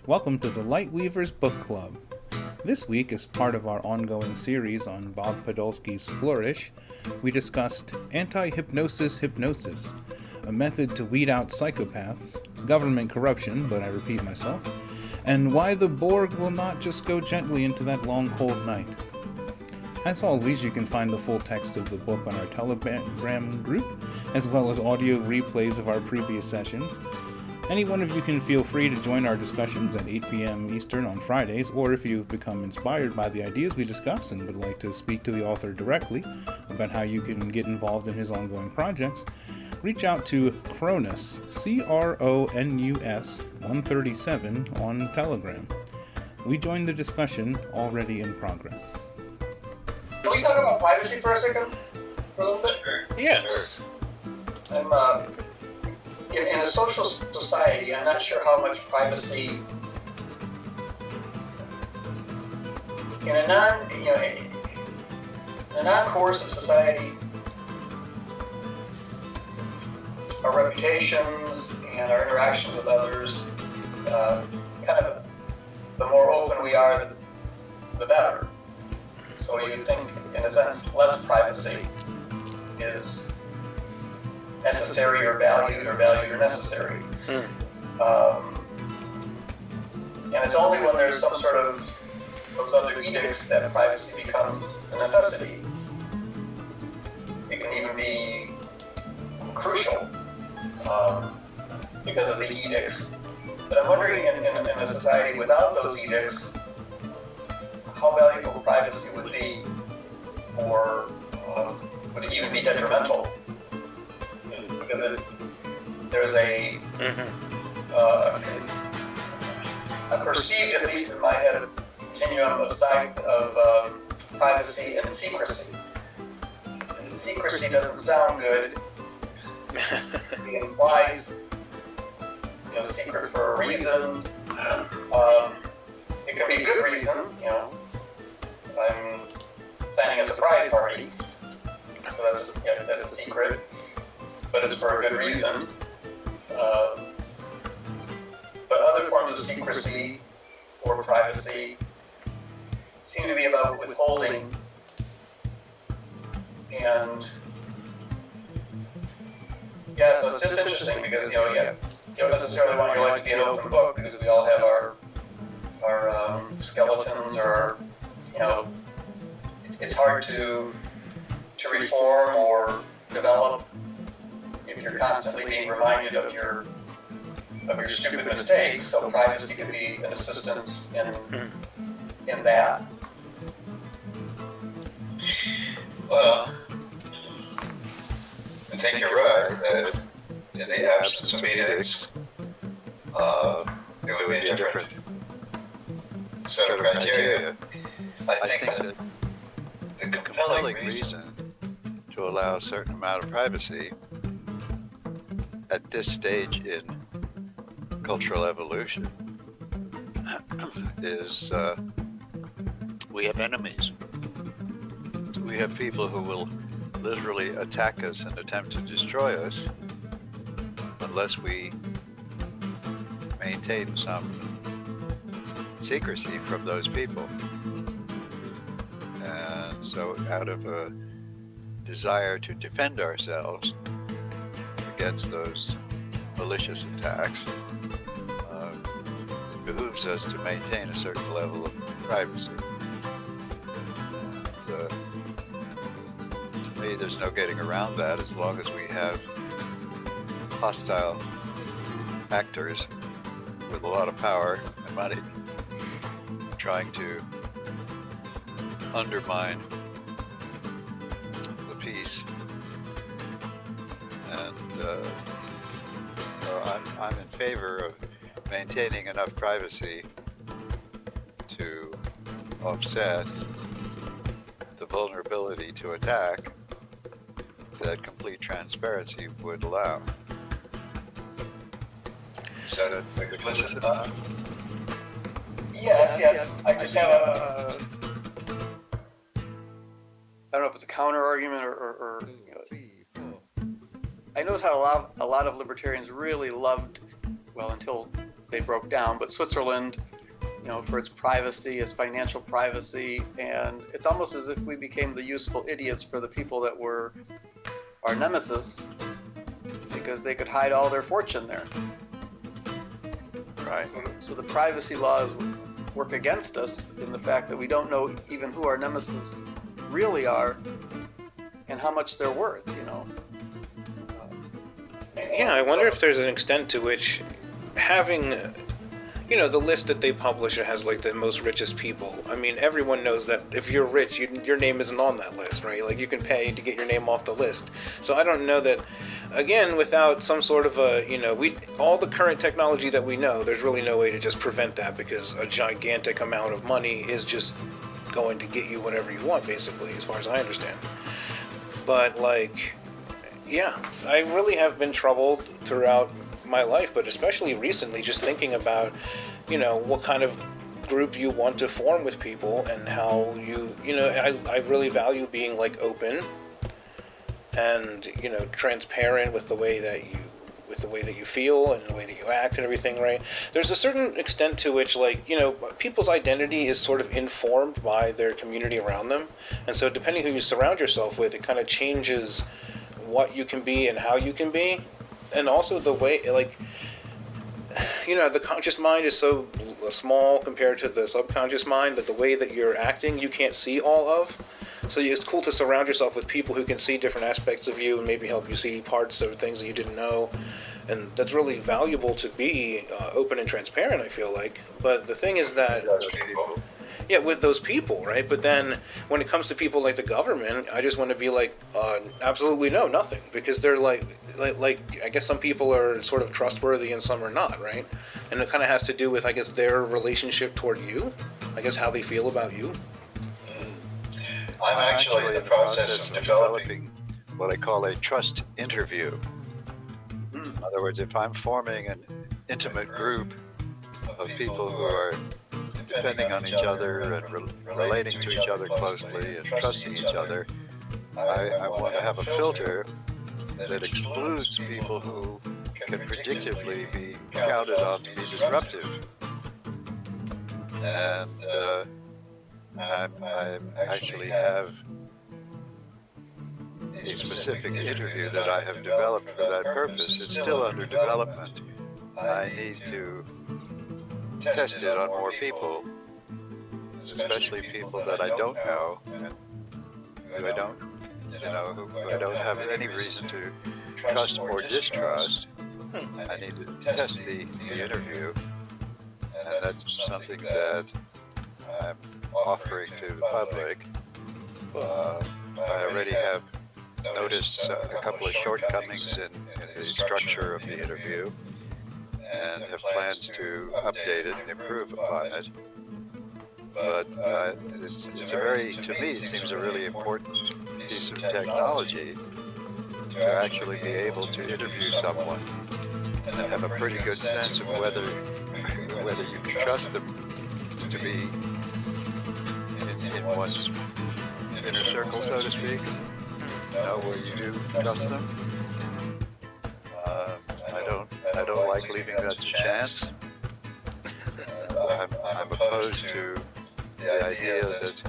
Welcome to the LightWeavers Book Club. This week, as part of our ongoing series on Bob Podolsky's Flourish, we discussed anti-hypnosis hypnosis, a method to weed out psychopaths, government corruption, but I repeat myself, and why the Borg will not just go gently into that long cold night. As always, you can find the full text of the book on our Telegram group, as well as audio replays of our previous sessions. Any one of you can feel free to join our discussions at 8 p.m. Eastern on Fridays, or if you've become inspired by the ideas we discuss and would like to speak to the author directly about how you can get involved in his ongoing projects, reach out to Cronus, Cronus 137 on Telegram. We join the discussion already in progress. Can we talk about privacy for a second? For a little bit? Yes. In a social society, I'm not sure how much privacy in a non-coercive society, our reputations and our interactions with others, kind of the more open we are, the better. So you think, in a sense, less privacy is necessary or valued or necessary. And it's only when there's some sort of those other edicts that privacy becomes a necessity. It can even be crucial because of the edicts. But I'm wondering, in a society without those edicts, how valuable privacy would be, or would it even be detrimental? Because there's a perceived, at least in my head, continuum of privacy and secrecy. And secrecy doesn't sound good. It implies, secret for a reason. It could be a good reason, I'm planning a surprise party, so that's a secret. But it's for a good reason. But other forms of secrecy or privacy seem to be about withholding. And so it's just interesting because you don't necessarily want your life to be an open book because we all have our skeletons, or it's hard to reform or develop if you're constantly being reminded of your stupid mistakes. So privacy can be an assistance in that. Well, I think you're right that in the absence of edicts, it would be a different set of criteria. I think that the compelling reason to allow a certain amount of privacy at this stage in cultural evolution is we have enemies. We have people who will literally attack us and attempt to destroy us unless we maintain some secrecy from those people. And so out of a desire to defend ourselves against those malicious attacks, it behooves us to maintain a certain level of privacy. And, to me, there's no getting around that as long as we have hostile actors with a lot of power and money trying to undermine the peace. And I'm in favor of maintaining enough privacy to offset the vulnerability to attack that complete transparency would allow. Is that explicit enough? Yes. I just have I don't know if it's a counter argument or I noticed how a lot of libertarians really loved, well, until they broke down. But Switzerland, for its privacy, its financial privacy, and it's almost as if we became the useful idiots for the people that were our nemesis, because they could hide all their fortune there. Right. So the privacy laws work against us in the fact that we don't know even who our nemesis really are and how much they're worth, Yeah, I wonder if there's an extent to which having, the list that they publish has like the most richest people. I mean, everyone knows that if you're rich, your name isn't on that list, right? Like, you can pay to get your name off the list. So I don't know that, again, without some sort of all the current technology that we know, there's really no way to just prevent that, because a gigantic amount of money is just going to get you whatever you want, basically, as far as I understand. But, yeah, I really have been troubled throughout my life, but especially recently, just thinking about, what kind of group you want to form with people, and how I really value being open and transparent with the way that you feel and the way that you act and everything, right? There's a certain extent to which people's identity is sort of informed by their community around them, and so depending who you surround yourself with, it kind of changes what you can be and how you can be. And also the way, the conscious mind is so small compared to the subconscious mind that the way that you're acting, you can't see all of. So it's cool to surround yourself with people who can see different aspects of you and maybe help you see parts of things that you didn't know. And that's really valuable to be open and transparent, I feel like. But the thing is that... Yeah, with those people, right? But then when it comes to people like the government, I just want to be absolutely no, nothing. Because they're I guess some people are sort of trustworthy and some are not, right? And it kind of has to do with, I guess, their relationship toward you. I guess how they feel about you. I'm actually in the process of developing what I call a trust interview. In other words, if I'm forming an intimate group of people who are depending on each other and relating to each other closely and trusting each other, I want to have a filter that excludes people who can predictably be counted on to be disruptive. And I actually have a specific interview that I have developed for that purpose. It's still under development. I need to test it on more people, especially people that I don't know, and who I don't, who I don't have any reason to trust or distrust. I need to test the interview, and that's something that I'm offering to the public. I already have noticed a couple of shortcomings in the structure of the interview, and have plans to update it and improve upon it. But it's a very, to me, it seems a really important piece of technology to actually be able to interview someone and have a pretty good sense of whether you can trust them to be in one's inner circle, so to speak. Where you do trust them. I don't like leaving that to chance. I'm opposed to the idea that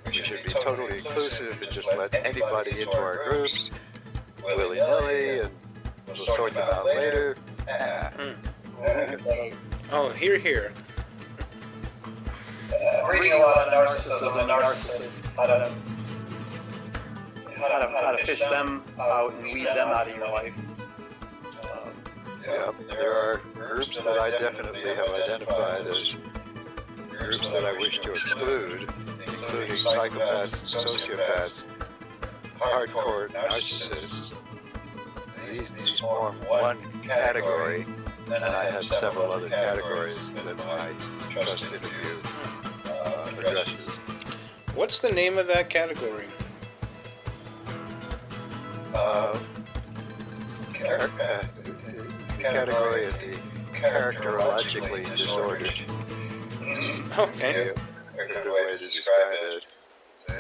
we should be totally inclusive and just let anybody into our groups willy-nilly and we'll sort them out later. Oh, here. Reading a lot of narcissism and narcissists, How to fish them out and weed them out of your life. Yeah, there are groups that I definitely have identified as groups that I wish to exclude, including psychopaths, sociopaths, hardcore narcissists. These form one category, and I have several other categories that my trust interview addresses. What's the name of that category? Category of the characterologically disordered. Okay. A good way to describe it.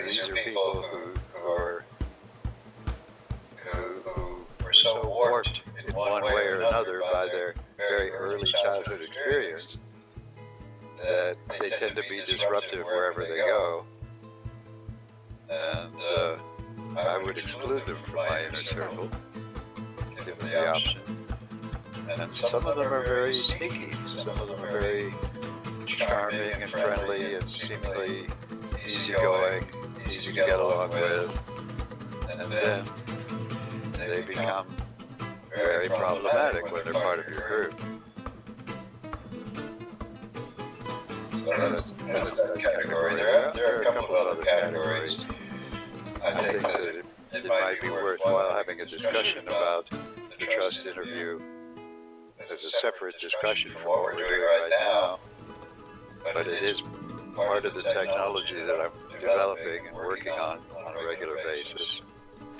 These are people who were so warped in one way or another by their very early childhood experience, that they tend to be disruptive wherever they go. And I would exclude them from my inner circle, given the option. And some of them are very sneaky. Some of them are very charming and friendly and seemingly easygoing, easy to get along with. And then they become very problematic when they're part of your group. So that's that category. There are a couple of other categories. I think that it might be worthwhile having a discussion about the trust interview as a separate discussion from what we're doing right now. But it is part of the technology that I'm developing and working on a regular basis.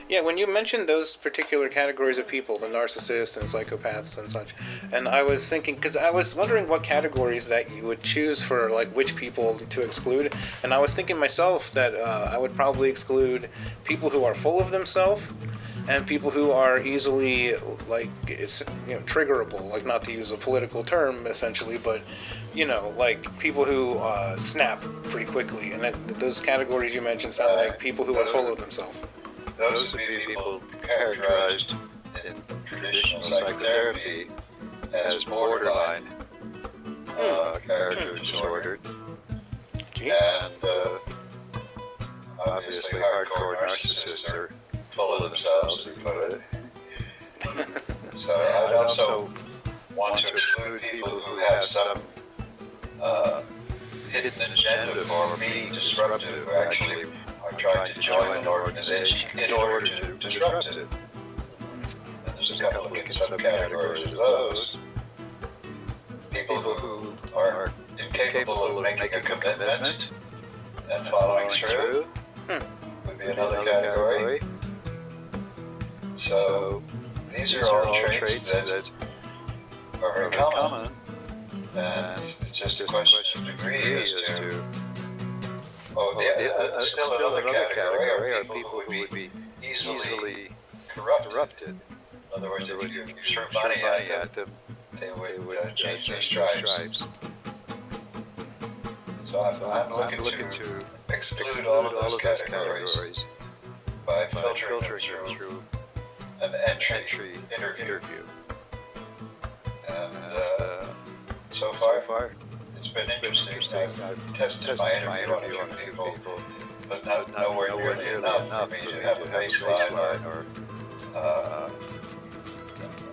Yeah, when you mentioned those particular categories of people, the narcissists and psychopaths and such, and I was thinking, because I was wondering what categories that you would choose for, like, which people to exclude, and I was thinking myself that I would probably exclude people who are full of themselves and people who are easily, like, it's, you know, triggerable, like, not to use a political term, essentially, but, you know, like, people who snap pretty quickly, and those categories you mentioned sound like people who are full of themselves. Those would be people characterized in traditional psychotherapy as borderline character disorder. And obviously hardcore narcissists are full of themselves, as you put it. So I'd also want to exclude people who have some hidden agenda for being disruptive, who actually are trying to join an organization in order to disrupt it. And there's a couple of subcategories of those. People who are incapable of making a commitment and following through would be another category. So these are all traits that are very common, and it's just a question of degree as to. Still another category are people who would be easily corrupted. In other words, if you threw money at them, they would change their stripes. So I'm looking to exclude all of those categories by filtering them through an entry interview. And so far, it's been interesting. I've tested my interview on a few people, but nowhere nearly enough for me to have a baseline or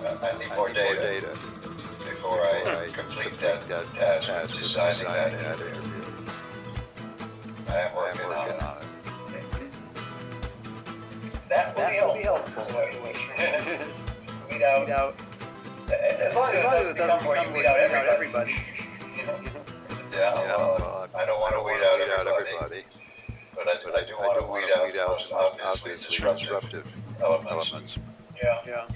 I need more data before I complete that task of designing that interview. I am working on it. That will be helpful. Weed out. As long as it doesn't become where you weed out everybody. Yeah, well, I don't want to weed out everybody, but I do want to weed out most obviously disruptive elements. Yeah.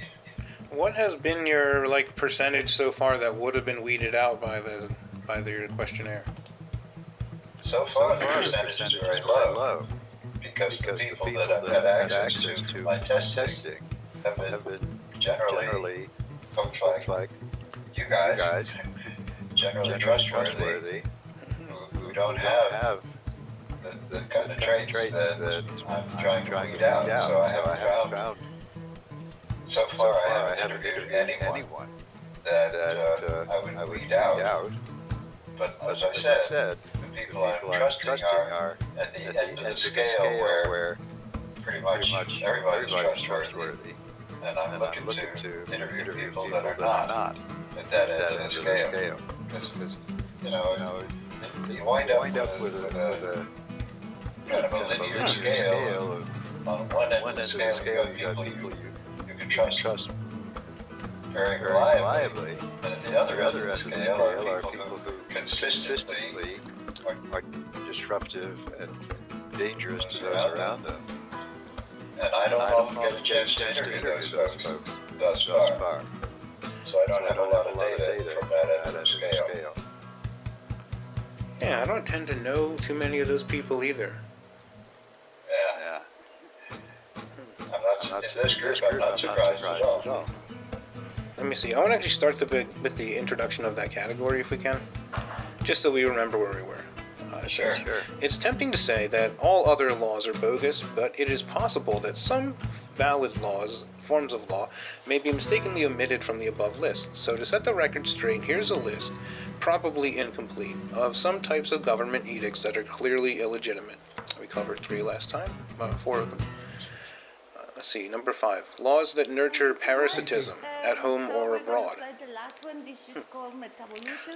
What has been your, like, percentage so far that would have been weeded out by your questionnaire? So far, the percentage is very low, because the people that have had access to my testing have been generally folks like you guys, generally trustworthy, who don't have the kind of traits that I'm trying to weed out. So I haven't found. So far, I haven't interviewed anyone that I would weed out. But as I said, the people I'm trusting are at the end of the scale where pretty much everybody's trustworthy. And I'm looking to interview people that are not at that end of the scale. Because, you wind up with a kind of a linear scale. On one end of the scale, you got people you can trust very reliably. And at the other end of the scale are people who consistently are disruptive and dangerous to those around them. And I don't often get a chance to interview those folks thus far. So I don't have a lot of data from that end of the scale. Yeah, I don't tend to know too many of those people either. Yeah. In this group, I'm not surprised at all. let me see. I want to actually start with the introduction of that category, if we can, just so we remember where we were. It says, it's tempting to say that all other laws are bogus, but it is possible that some valid forms of law, may be mistakenly omitted from the above list. So to set the record straight, here's a list, probably incomplete, of some types of government edicts that are clearly illegitimate. We covered 3 last time, 4 of them. Let's see, number 5. Laws that nurture parasitism at home or abroad.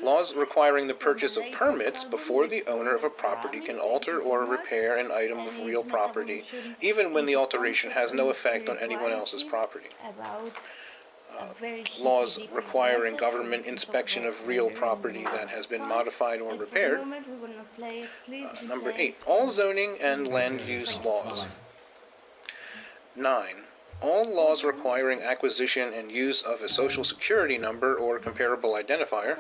Laws requiring the purchase of permits before the owner of a property can alter or repair an item of real property, even when the alteration has no effect on anyone else's property. Laws requiring government inspection of real property that has been modified or repaired. Number 8. All zoning and land use laws. 9. All laws requiring acquisition and use of a social security number or comparable identifier.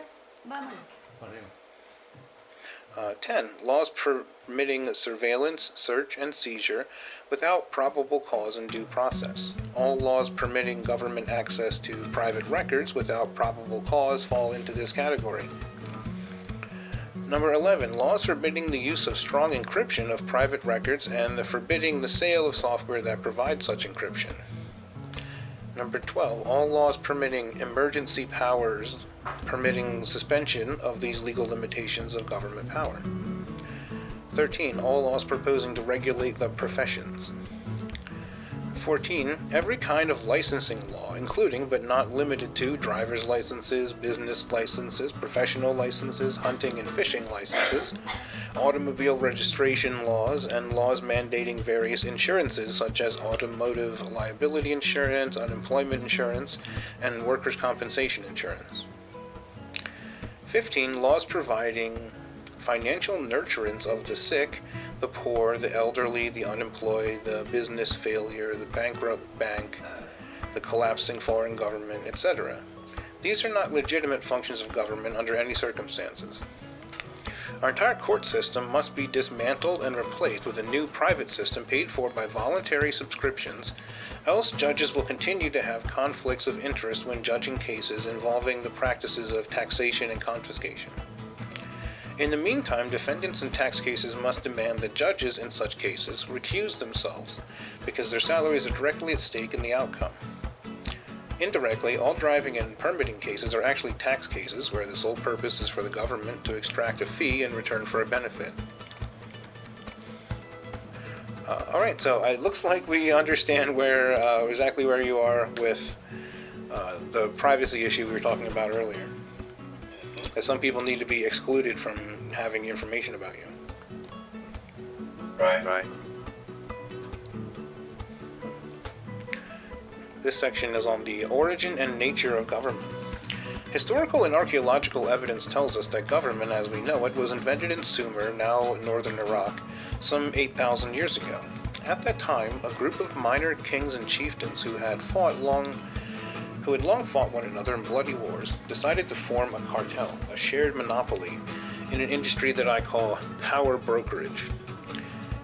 10. Laws permitting surveillance, search, and seizure without probable cause and due process. All laws permitting government access to private records without probable cause fall into this category. Number 11. Laws forbidding the use of strong encryption of private records and forbidding the sale of software that provides such encryption. Number 12. All laws permitting emergency powers, permitting suspension of these legal limitations of government power. 13. All laws proposing to regulate the professions. 14. Every kind of licensing law, including but not limited to driver's licenses, business licenses, professional licenses, hunting and fishing licenses, automobile registration laws, and laws mandating various insurances such as automotive liability insurance, unemployment insurance, and workers' compensation insurance. 15. Laws providing financial nurturance of the sick, the poor, the elderly, the unemployed, the business failure, the bankrupt bank, the collapsing foreign government, etc. These are not legitimate functions of government under any circumstances. Our entire court system must be dismantled and replaced with a new private system paid for by voluntary subscriptions, else judges will continue to have conflicts of interest when judging cases involving the practices of taxation and confiscation. In the meantime, defendants in tax cases must demand that judges in such cases recuse themselves, because their salaries are directly at stake in the outcome. Indirectly, all driving and permitting cases are actually tax cases, where the sole purpose is for the government to extract a fee in return for a benefit. Alright, so it looks like we understand exactly where you are with the privacy issue we were talking about earlier. That some people need to be excluded from having information about you. Right. This section is on the origin and nature of government. Historical and archaeological evidence tells us that government, as we know it, was invented in Sumer, now northern Iraq, some 8,000 years ago. At that time, a group of minor kings and chieftains who had long fought one another in bloody wars, decided to form a cartel, a shared monopoly, in an industry that I call power brokerage.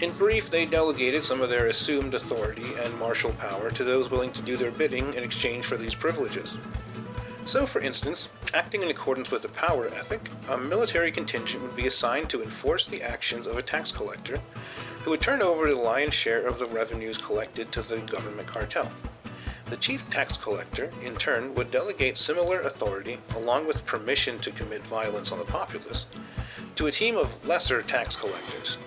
In brief, they delegated some of their assumed authority and martial power to those willing to do their bidding in exchange for these privileges. So, for instance, acting in accordance with the power ethic, a military contingent would be assigned to enforce the actions of a tax collector, who would turn over the lion's share of the revenues collected to the government cartel. The chief tax collector, in turn, would delegate similar authority, along with permission to commit violence on the populace, to a team of lesser tax collectors.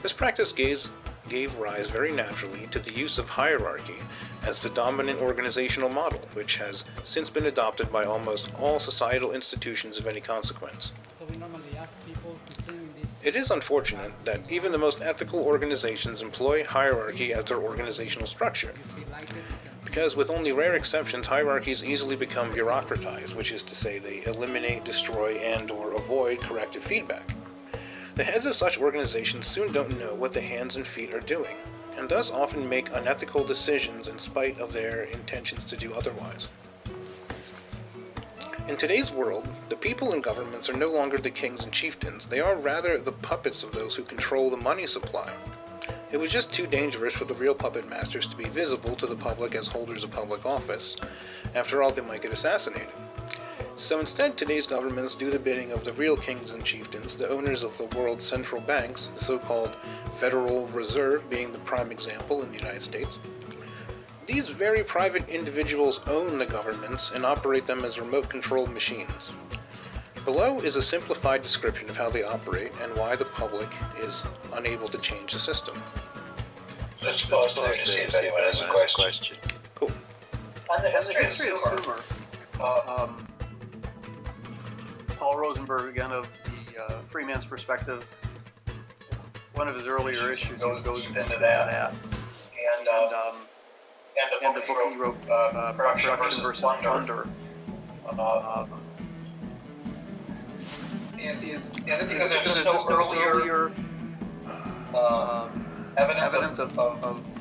This practice gave rise very naturally to the use of hierarchy as the dominant organizational model, which has since been adopted by almost all societal institutions of any consequence. So we normally ask people to sing this. It is unfortunate that even the most ethical organizations employ hierarchy as their organizational structure. If you like it, you can sing. Because with only rare exceptions, hierarchies easily become bureaucratized, which is to say they eliminate, destroy, and/or avoid corrective feedback. The heads of such organizations soon don't know what the hands and feet are doing, and thus often make unethical decisions in spite of their intentions to do otherwise. In today's world, the people in governments are no longer the kings and chieftains. They are rather the puppets of those who control the money supply. It was just too dangerous for the real puppet masters to be visible to the public as holders of public office. After all, they might get assassinated. So instead, today's governments do the bidding of the real kings and chieftains, the owners of the world's central banks, the so-called Federal Reserve being the prime example in the United States. These very private individuals own the governments and operate them as remote-controlled machines. Below is a simplified description of how they operate and why the public is unable to change the system. Let's pause there to see if anyone has a question. Cool. On the And the history history of of Sumer, Sumer, Paul Rosenberg, again, of the Freeman's perspective, one of his earlier issues goes into that. And the book he wrote, Production versus Plunder. Is because just earlier evidence of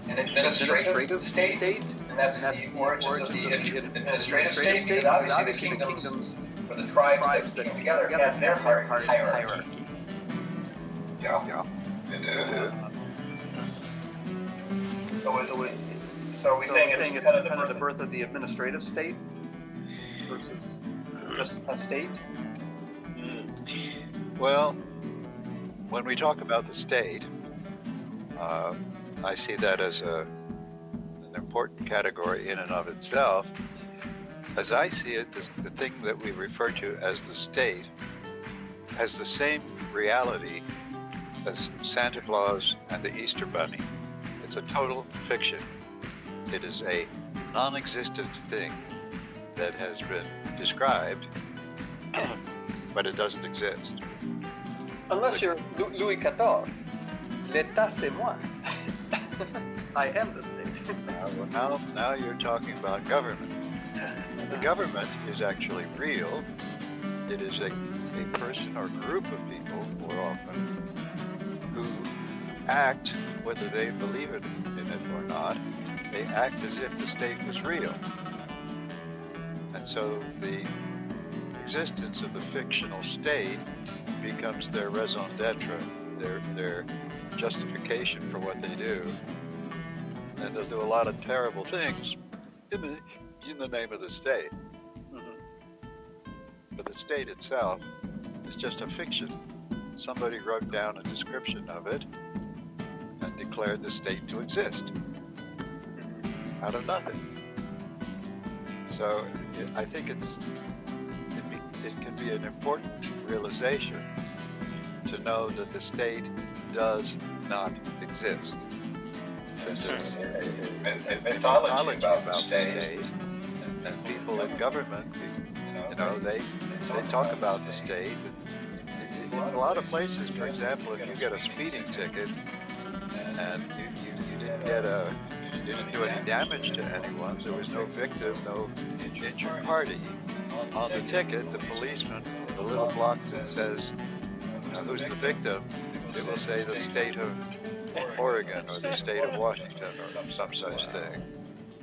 an administrative state, and that's the origins of the administrative state, because obviously the kingdoms, or the tribes that came together, had their hierarchy. Yeah. So are we saying it's kind of the birth of the administrative state versus just a state? Well, when we talk about the state, I see that as an important category in and of itself. As I see it, the thing that we refer to as the state has the same reality as Santa Claus and the Easter Bunny. It's a total fiction. It is a non-existent thing that has been described, but it doesn't exist. Unless you're Louis XIV. L'État c'est moi. I am the state. Now you're talking about government. The government is actually real. It is a person or group of people, more often, who act, whether they believe in it or not, they act as if the state was real. And so the existence of the fictional state becomes their raison d'etre, their justification for what they do. And they'll do a lot of terrible things in the name of the state. But the state itself is just a fiction. Somebody wrote down a description of it and declared the state to exist out of nothing. So I think it can be an important realization to know that the state does not exist. There's mythology about the state, and people in government, they talk about the state. In a lot of places, for example, if you get a speeding ticket and you didn't do any damage to anyone, there was no victim, no injured party. On the ticket, the policeman, the little block that says, who's the victim, it will say the state of Oregon or the state of Washington or some such thing.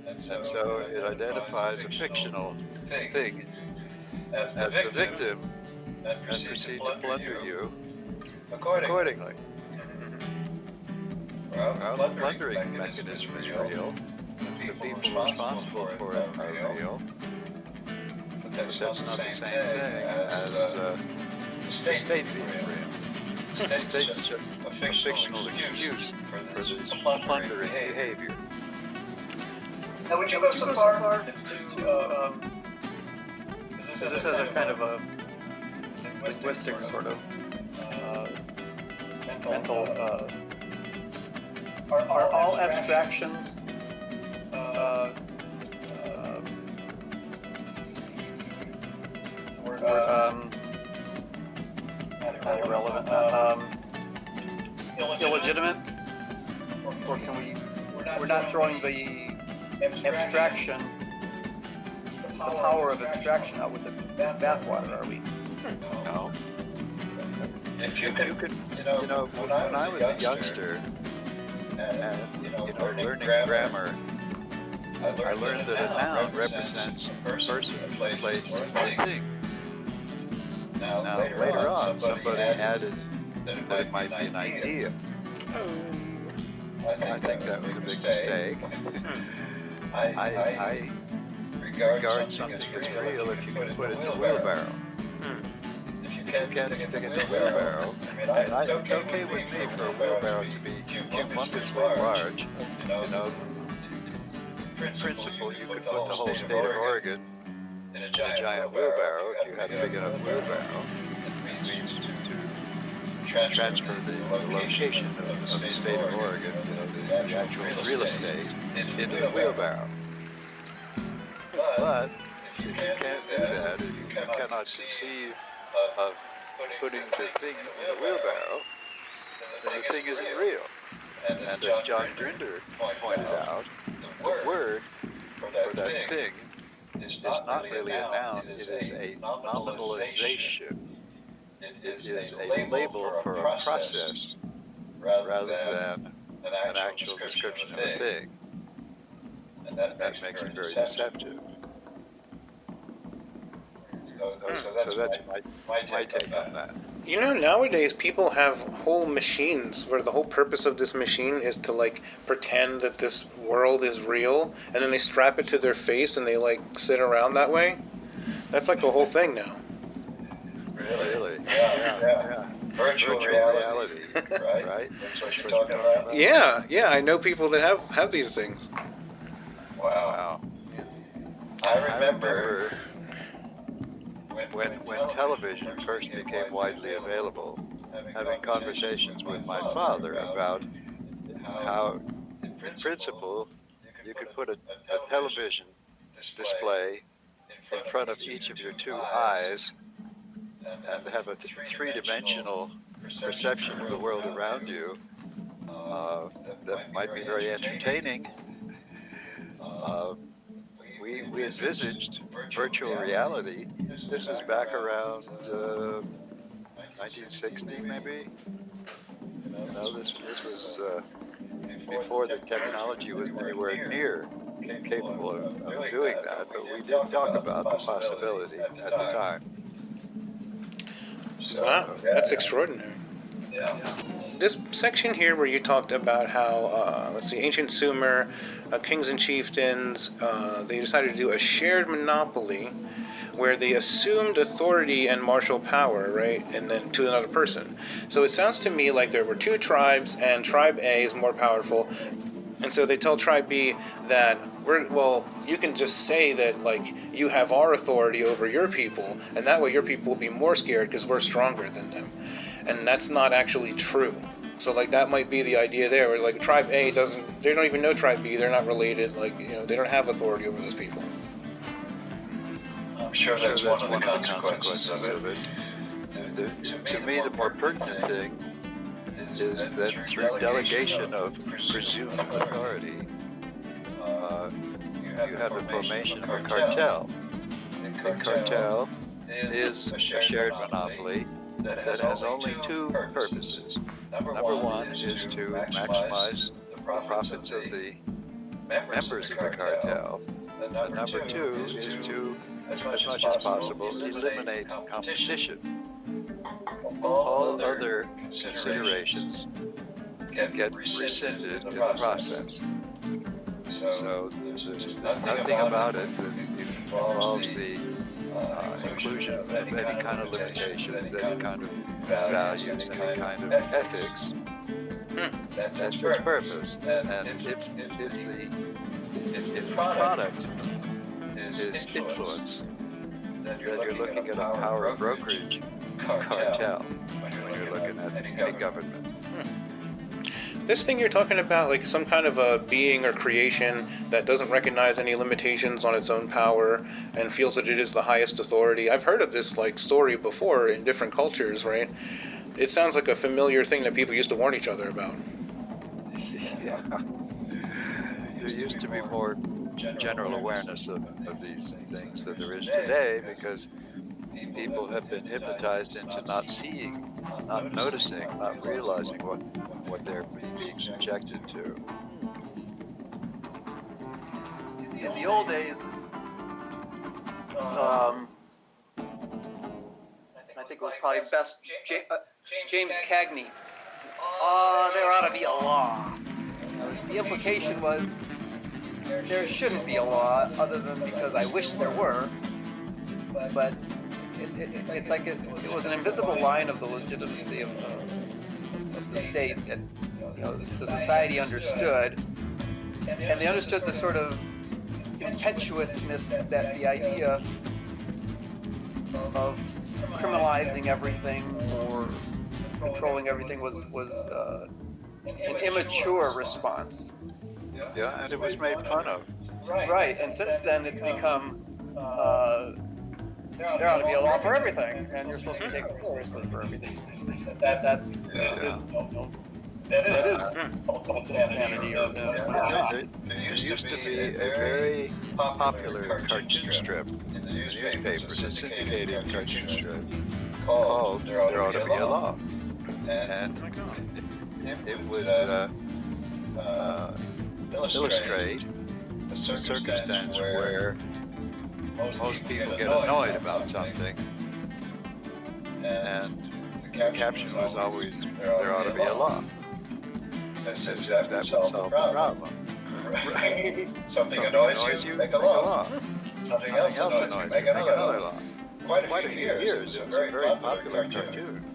And so it identifies a fictional thing as the victim and proceed to plunder you accordingly. Well, the plundering mechanism is real. The people responsible for it are real. But that's not the same thing as the state being real. The state's just a fictional excuse for this plundering behavior. Now, would you go so far as to, because this has a kind of a linguistic sort of mental, are all abstractions not irrelevant, illegitimate, or can we're not throwing the abstraction, the power of abstraction out with the bathwater, are we? No. If you could, when I was a youngster, and learning grammar, I learned that a noun represents a person, place, or thing. Now, later on, somebody added that it might be an idea. I think that was a big mistake. I regard something as real if you can put it in a wheelbarrow. If you can't stick it in a wheelbarrow, it's okay with me for a wheelbarrow to be humongously large. You know, in principle, you could put the whole state of Oregon in a giant wheelbarrow if you had a big enough wheelbarrow. It means to transfer the location of the state of Oregon, the actual real estate, into the wheelbarrow. But if you can't do that, if you cannot conceive of putting the thing in a wheelbarrow, then the thing isn't real. And as John Grinder pointed out, the word for that thing is not really a noun, it is a nominalization. It is a label for a process rather than an actual description of a thing. And that makes it very deceptive. So that's my take on that. You know, nowadays people have whole machines where the whole purpose of this machine is to like pretend that this world is real, and then they strap it to their face and they like sit around that way. That's like a whole thing now. Really? Yeah. Virtual reality, right? That's what you're talking about? Yeah, I know people that have these things. Wow. I remember when television first became widely available, having conversations with my father about how, in principle, you could put a television display in front of each of your two eyes and have a three-dimensional perception of the world around you that might be very entertaining. We envisaged virtual reality. This is back around 1960, maybe. No, this was before the technology was anywhere near capable of doing that, but we did talk about the possibility at the time. Wow, that's extraordinary. Yeah. This section here where you talked about how, ancient Sumer, kings and chieftains, they decided to do a shared monopoly where they assumed authority and martial power, right, and then to another person. So it sounds to me like there were two tribes, and tribe A is more powerful, and so they tell tribe B that, you can just say that, like, you have our authority over your people, and that way your people will be more scared because we're stronger than them. And that's not actually true. So, like, that might be the idea there, where, like, tribe A they don't even know tribe B, they're not related, like, they don't have authority over those people. I'm sure that's one of the consequences of it. To me, the more pertinent thing is that through delegation of presumed authority, you have the formation of a cartel. The cartel is a shared monopoly that has only two purposes. Number one is to maximize the profits of the members of the cartel. And number two is to, as much as possible, eliminate competition. All other considerations get rescinded in the process. So there's nothing about it that involves the inclusion of any kind of limitations, any kind of values, any kind of ethics. That's its purpose. And if the product is influence, then you're looking at a power brokerage cartel when you're looking at any government. This thing you're talking about, like some kind of a being or creation that doesn't recognize any limitations on its own power and feels that it is the highest authority. I've heard of this like story before in different cultures, right? It sounds like a familiar thing that people used to warn each other about. Yeah. There used to be more general awareness of these things than there is today, because people have been hypnotized into not seeing, not noticing, not realizing what they're being subjected to. In the old days, I think it was probably best James Cagney. There ought to be a law. the implication was there shouldn't be a law other than because I wish there were, but it's like it was an invisible line of the legitimacy of the state that the society understood, and they understood the sort of impetuousness that the idea of criminalizing everything or controlling everything was an immature response. Yeah, and it was made fun of. Right, and since then it's become there ought to be a law for everything, and you're supposed to take it seriously for everything. That is insanity, or There used to be a very popular cartoon strip in the newspapers, a syndicated cartoon strip called There Ought to Be a Law. And it would illustrate a circumstance where most people get annoyed about something, and the caption was always, there ought to be a law. As if that would solve the problem. Right. Something annoys you, make a law. Something else annoys you, make another law. Quite a few years, it was a very popular cartoon.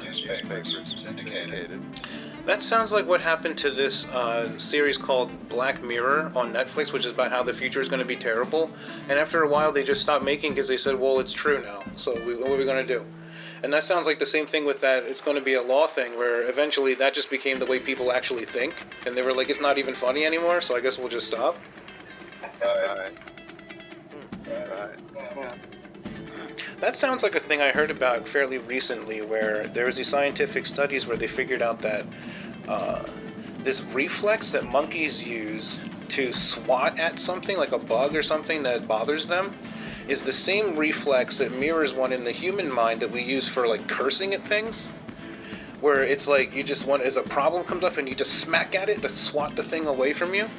Newspapers syndicated. That sounds like what happened to this series called Black Mirror on Netflix, which is about how the future is going to be terrible. And after a while, they just stopped making because they said, well, it's true now. So what are we going to do? And that sounds like the same thing with that. It's going to be a law thing where eventually that just became the way people actually think. And they were like, it's not even funny anymore, so I guess we'll just stop. Right. That sounds like a thing I heard about fairly recently, where there was these scientific studies where they figured out that this reflex that monkeys use to swat at something, like a bug or something that bothers them, is the same reflex that mirrors one in the human mind that we use for like cursing at things, where it's like you just want, as a problem comes up and you just smack at it to swat the thing away from you.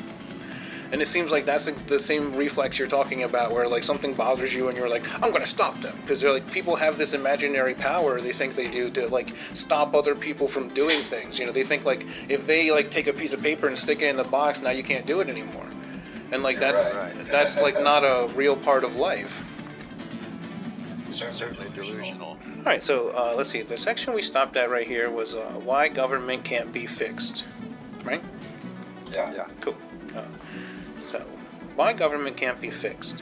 And it seems like that's the same reflex you're talking about, where like something bothers you and you're like, I'm going to stop them. Because they're like, people have this imaginary power they think they do to like stop other people from doing things. You know, they think like if they like take a piece of paper and stick it in the box, now you can't do it anymore. And like that's like not a real part of life. Certainly delusional. All right, so let's see. The section we stopped at right here was why government can't be fixed, right? Yeah. Cool. So, why government can't be fixed?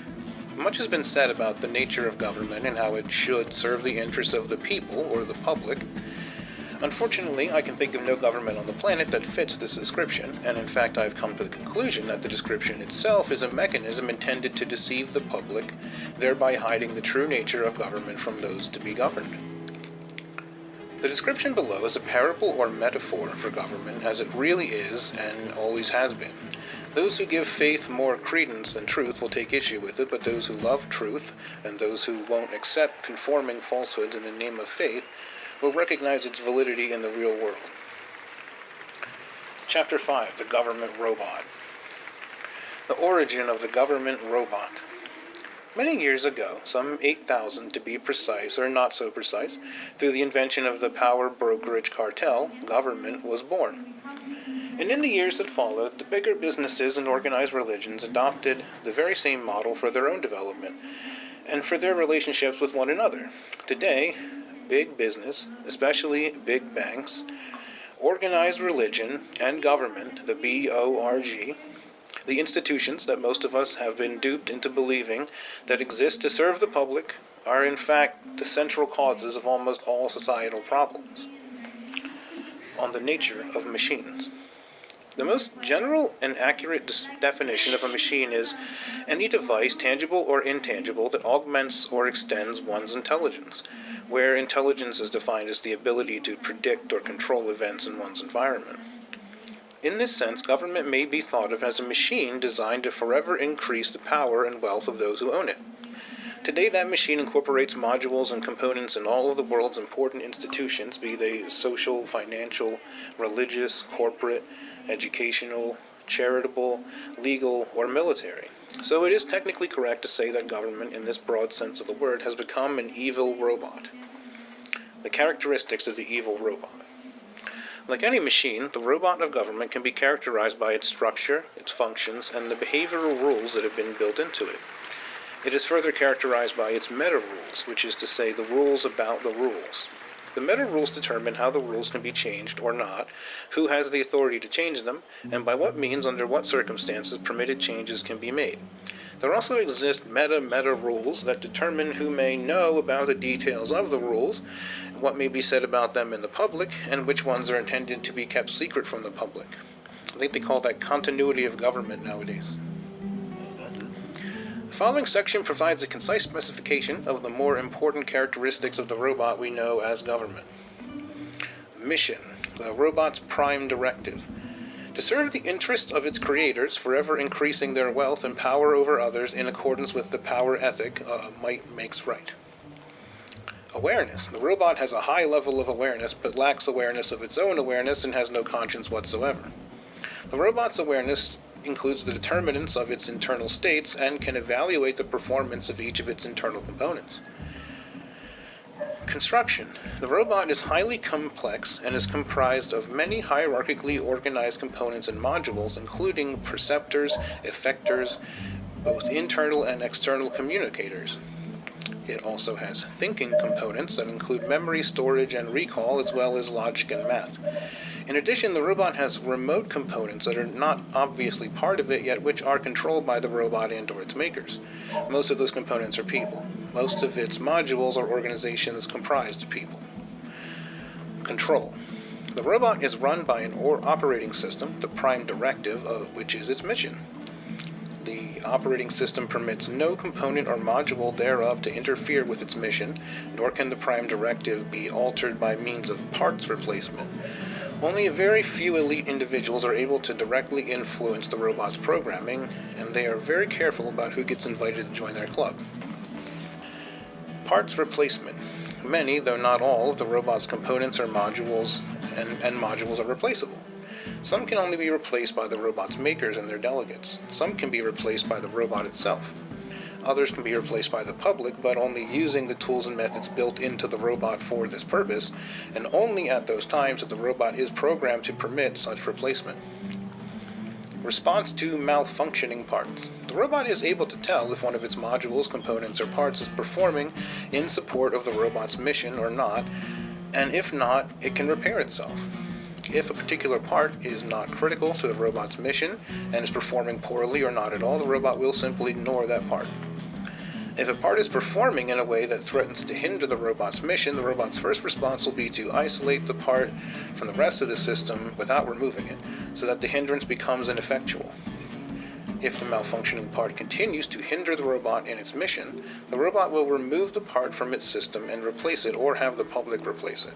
Much has been said about the nature of government and how it should serve the interests of the people or the public. Unfortunately, I can think of no government on the planet that fits this description, and in fact I've come to the conclusion that the description itself is a mechanism intended to deceive the public, thereby hiding the true nature of government from those to be governed. The description below is a parable or metaphor for government as it really is and always has been. Those who give faith more credence than truth will take issue with it, but those who love truth, and those who won't accept conforming falsehoods in the name of faith, will recognize its validity in the real world. Chapter 5, The Government Robot. The origin of the government robot. Many years ago, some 8,000 to be precise or not so precise, through the invention of the power brokerage cartel, government was born. And in the years that followed, the bigger businesses and organized religions adopted the very same model for their own development and for their relationships with one another. Today, big business, especially big banks, organized religion, and government, the B-O-R-G, the institutions that most of us have been duped into believing that exist to serve the public, are in fact the central causes of almost all societal problems. On the nature of machines. The most general and accurate definition of a machine is any device, tangible or intangible, that augments or extends one's intelligence, where intelligence is defined as the ability to predict or control events in one's environment. In this sense, government may be thought of as a machine designed to forever increase the power and wealth of those who own it. Today, that machine incorporates modules and components in all of the world's important institutions, be they social, financial, religious, corporate, educational, charitable, legal, or military. So it is technically correct to say that government, in this broad sense of the word, has become an evil robot. The characteristics of the evil robot. Like any machine, the robot of government can be characterized by its structure, its functions, and the behavioral rules that have been built into it. It is further characterized by its meta-rules, which is to say the rules about the rules. The meta-rules determine how the rules can be changed or not, who has the authority to change them, and by what means, under what circumstances, permitted changes can be made. There also exist meta-rules that determine who may know about the details of the rules, what may be said about them in the public, and which ones are intended to be kept secret from the public. I think they call that continuity of government nowadays. The following section provides a concise specification of the more important characteristics of the robot we know as government. Mission: the robot's prime directive. To serve the interests of its creators, forever increasing their wealth and power over others in accordance with the power ethic, might makes right. Awareness: the robot has a high level of awareness, but lacks awareness of its own awareness and has no conscience whatsoever. The robot's awareness includes the determinants of its internal states and can evaluate the performance of each of its internal components. Construction: the robot is highly complex and is comprised of many hierarchically organized components and modules, including perceptors, effectors, both internal and external communicators. It also has thinking components that include memory, storage, and recall, as well as logic and math. In addition, the robot has remote components that are not obviously part of it, yet which are controlled by the robot and/or its makers. Most of those components are people. Most of its modules or organizations comprised of people. Control: the robot is run by an operating system, the prime directive, which is its mission. The operating system permits no component or module thereof to interfere with its mission, nor can the prime directive be altered by means of parts replacement. Only a very few elite individuals are able to directly influence the robot's programming, and they are very careful about who gets invited to join their club. Parts replacement: many, though not all, of the robot's components or modules and modules are replaceable. Some can only be replaced by the robot's makers and their delegates. Some can be replaced by the robot itself. Others can be replaced by the public, but only using the tools and methods built into the robot for this purpose, and only at those times that the robot is programmed to permit such replacement. Response to malfunctioning parts: the robot is able to tell if one of its modules, components, or parts is performing in support of the robot's mission or not, and if not, it can repair itself. If a particular part is not critical to the robot's mission and is performing poorly or not at all, the robot will simply ignore that part. If a part is performing in a way that threatens to hinder the robot's mission, the robot's first response will be to isolate the part from the rest of the system without removing it, so that the hindrance becomes ineffectual. If the malfunctioning part continues to hinder the robot in its mission, the robot will remove the part from its system and replace it, or have the public replace it.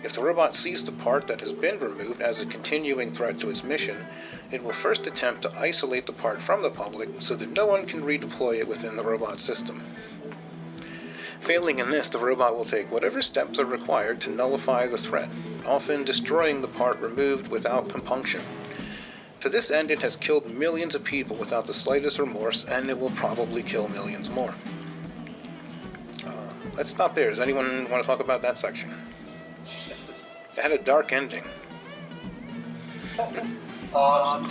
If the robot sees the part that has been removed as a continuing threat to its mission, it will first attempt to isolate the part from the public so that no one can redeploy it within the robot system. Failing in this, the robot will take whatever steps are required to nullify the threat, often destroying the part removed without compunction. To this end, it has killed millions of people without the slightest remorse, and it will probably kill millions more. Let's stop there. Does anyone want to talk about that section? It had a dark ending. Well,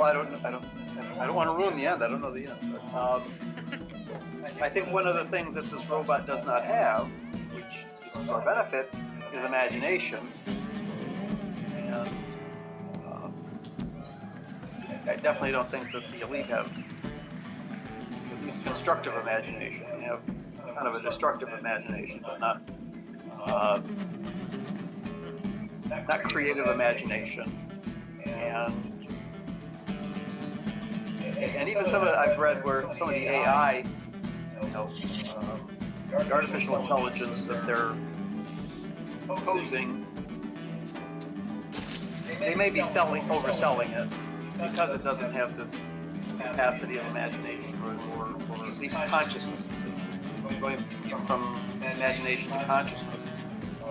I don't want to ruin the end. I don't know the end. But, I think one of the things that this robot does not have, which is to our benefit, is imagination. And I definitely don't think that the elite have at least constructive imagination. They have kind of a destructive imagination, but not creative imagination. And even some of it I've read where some of the AI, the artificial intelligence that they're posing, they may be overselling it because it doesn't have this capacity of imagination or at least consciousness. Going from imagination to consciousness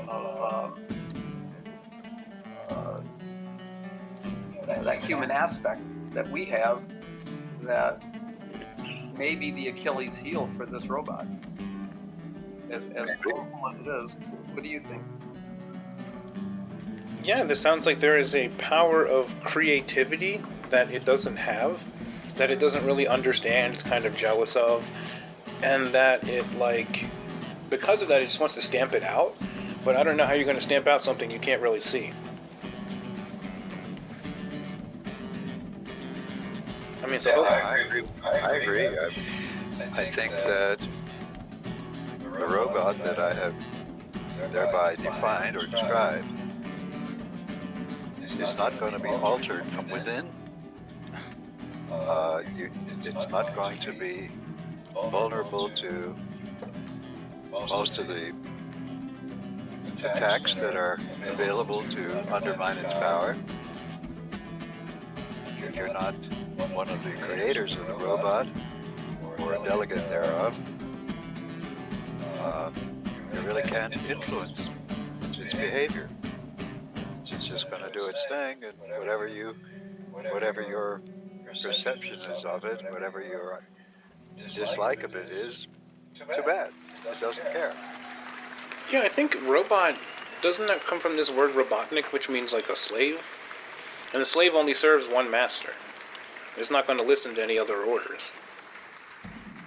of that human aspect that we have that may be the Achilles heel for this robot. as powerful as it is. What do you think? Yeah, this sounds like there is a power of creativity that it doesn't have, that it doesn't really understand, it's kind of jealous of, and that it, like, because of that, it just wants to stamp it out. But I don't know how you're going to stamp out something you can't really see. I mean, so Yeah, hopefully... I agree. I think that the robot that I have thereby defined or described is not going to be altered from within. It's not going to be vulnerable to most of the attacks that are available to undermine its power. If you're not one of the creators of the robot or a delegate thereof, you really can't influence its behavior. It's just going to do its thing, and whatever your perception is of it, whatever your dislike of it is, too bad. It doesn't care. Yeah, I think robot, doesn't that come from this word robotnik, which means like a slave? And the slave only serves one master. It's not going to listen to any other orders.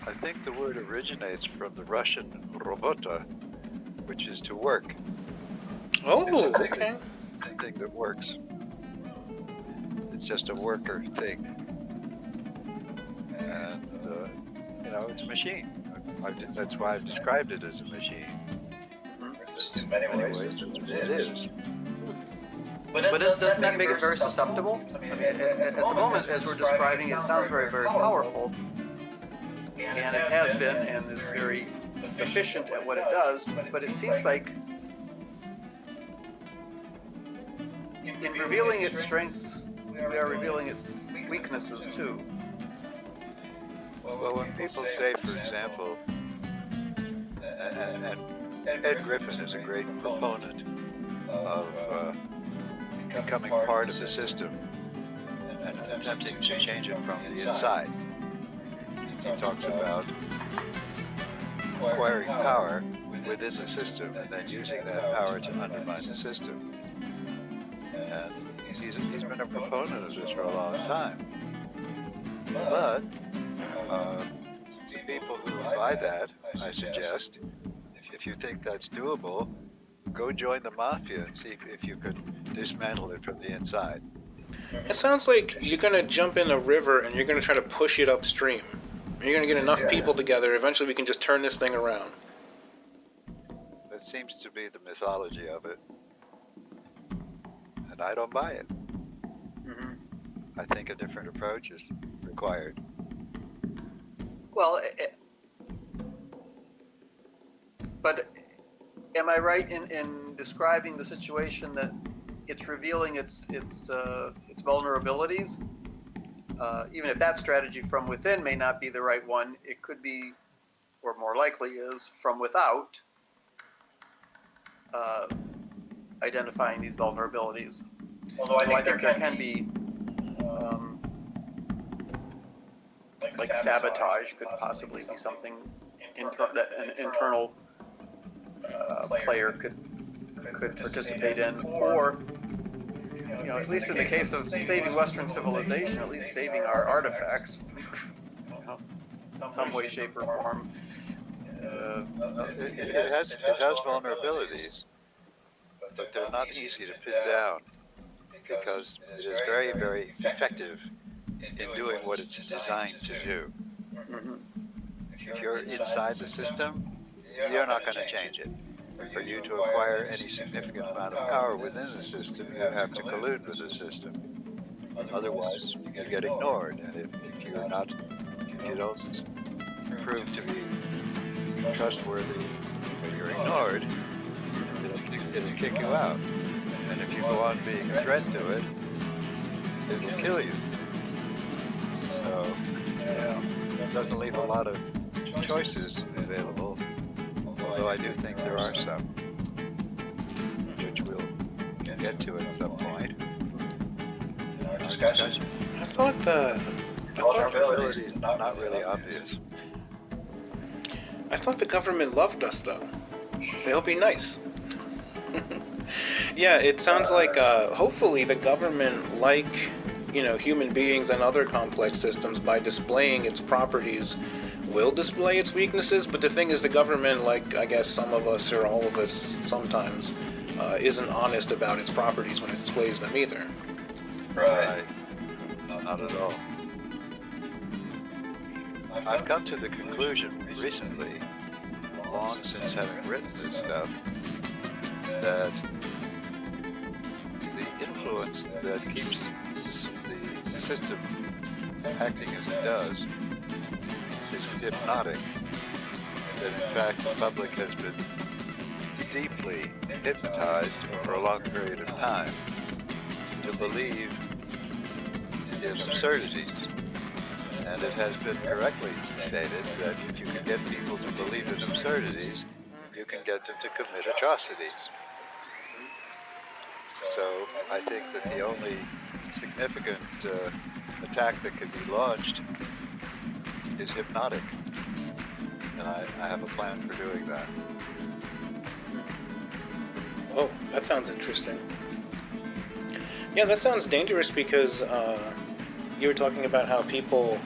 I think the word originates from the Russian robota, which is to work. Oh, okay. Thing that works. It's just a worker thing. And, it's a machine. That's why I've described it as a machine. In many Anyways, it is. But doesn't that make it very susceptible? I mean, at the moment, as we're describing it, it sounds very, very powerful. And it has been, and is very efficient at what it does. But it seems like in revealing its strengths, we are revealing its weaknesses too. Well, when people say, for example, and Ed Griffin is a great proponent of becoming part of the system and attempting to change it from the inside. He talks about acquiring power within the system and then using that power to undermine the system. And he's been a proponent of this for a long time. But people who buy that, I suggest, if you think that's doable, go join the mafia and see if you could dismantle it from the inside. It sounds like you're going to jump in a river and you're going to try to push it upstream. You're going to get enough people together, eventually we can just turn this thing around. That seems to be the mythology of it. And I don't buy it. Mm-hmm. I think a different approach is required. Well, but am I right in describing the situation that it's revealing its vulnerabilities? Even if that strategy from within may not be the right one, it could be, or more likely is, from without, identifying these vulnerabilities. Although I think there can be, like sabotage could possibly be something that an internal player could participate in, or at least in the case of saving Western civilization, at least saving our artifacts, some way, shape, or form. It has vulnerabilities, but they're not easy to pin down because it is very, very effective in doing what it's designed to do. Mm-hmm. If you're inside the system, you're not going to change it. For you to acquire any significant amount of power within the system, you have to collude with the system. Otherwise, you get ignored. And if you don't prove to be trustworthy or you're ignored, it'll kick you out. And if you go on being a threat to it, it'll kill you. So, it doesn't leave a lot of choices available. Although I do think there are some, which we'll get to at some point in our discussion. I thought vulnerability is not really obvious. I thought the government loved us, though. They'll be nice. Yeah, it sounds like, hopefully the government, like, human beings and other complex systems, by displaying its properties, will display its weaknesses. But the thing is, the government, like, I guess some of us, or all of us sometimes, isn't honest about its properties when it displays them either. Right. Not at all. I've come to the conclusion recently, long since having written this stuff, that the influence that keeps the system acting as it does is hypnotic. That in fact the public has been deeply hypnotized for a long period of time to believe in absurdities. And it has been correctly stated that if you can get people to believe in absurdities, you can get them to commit atrocities. So I think that the only significant attack that can be launched is hypnotic. And I have a plan for doing that. Oh, that sounds interesting. Yeah, that sounds dangerous because you were talking about how people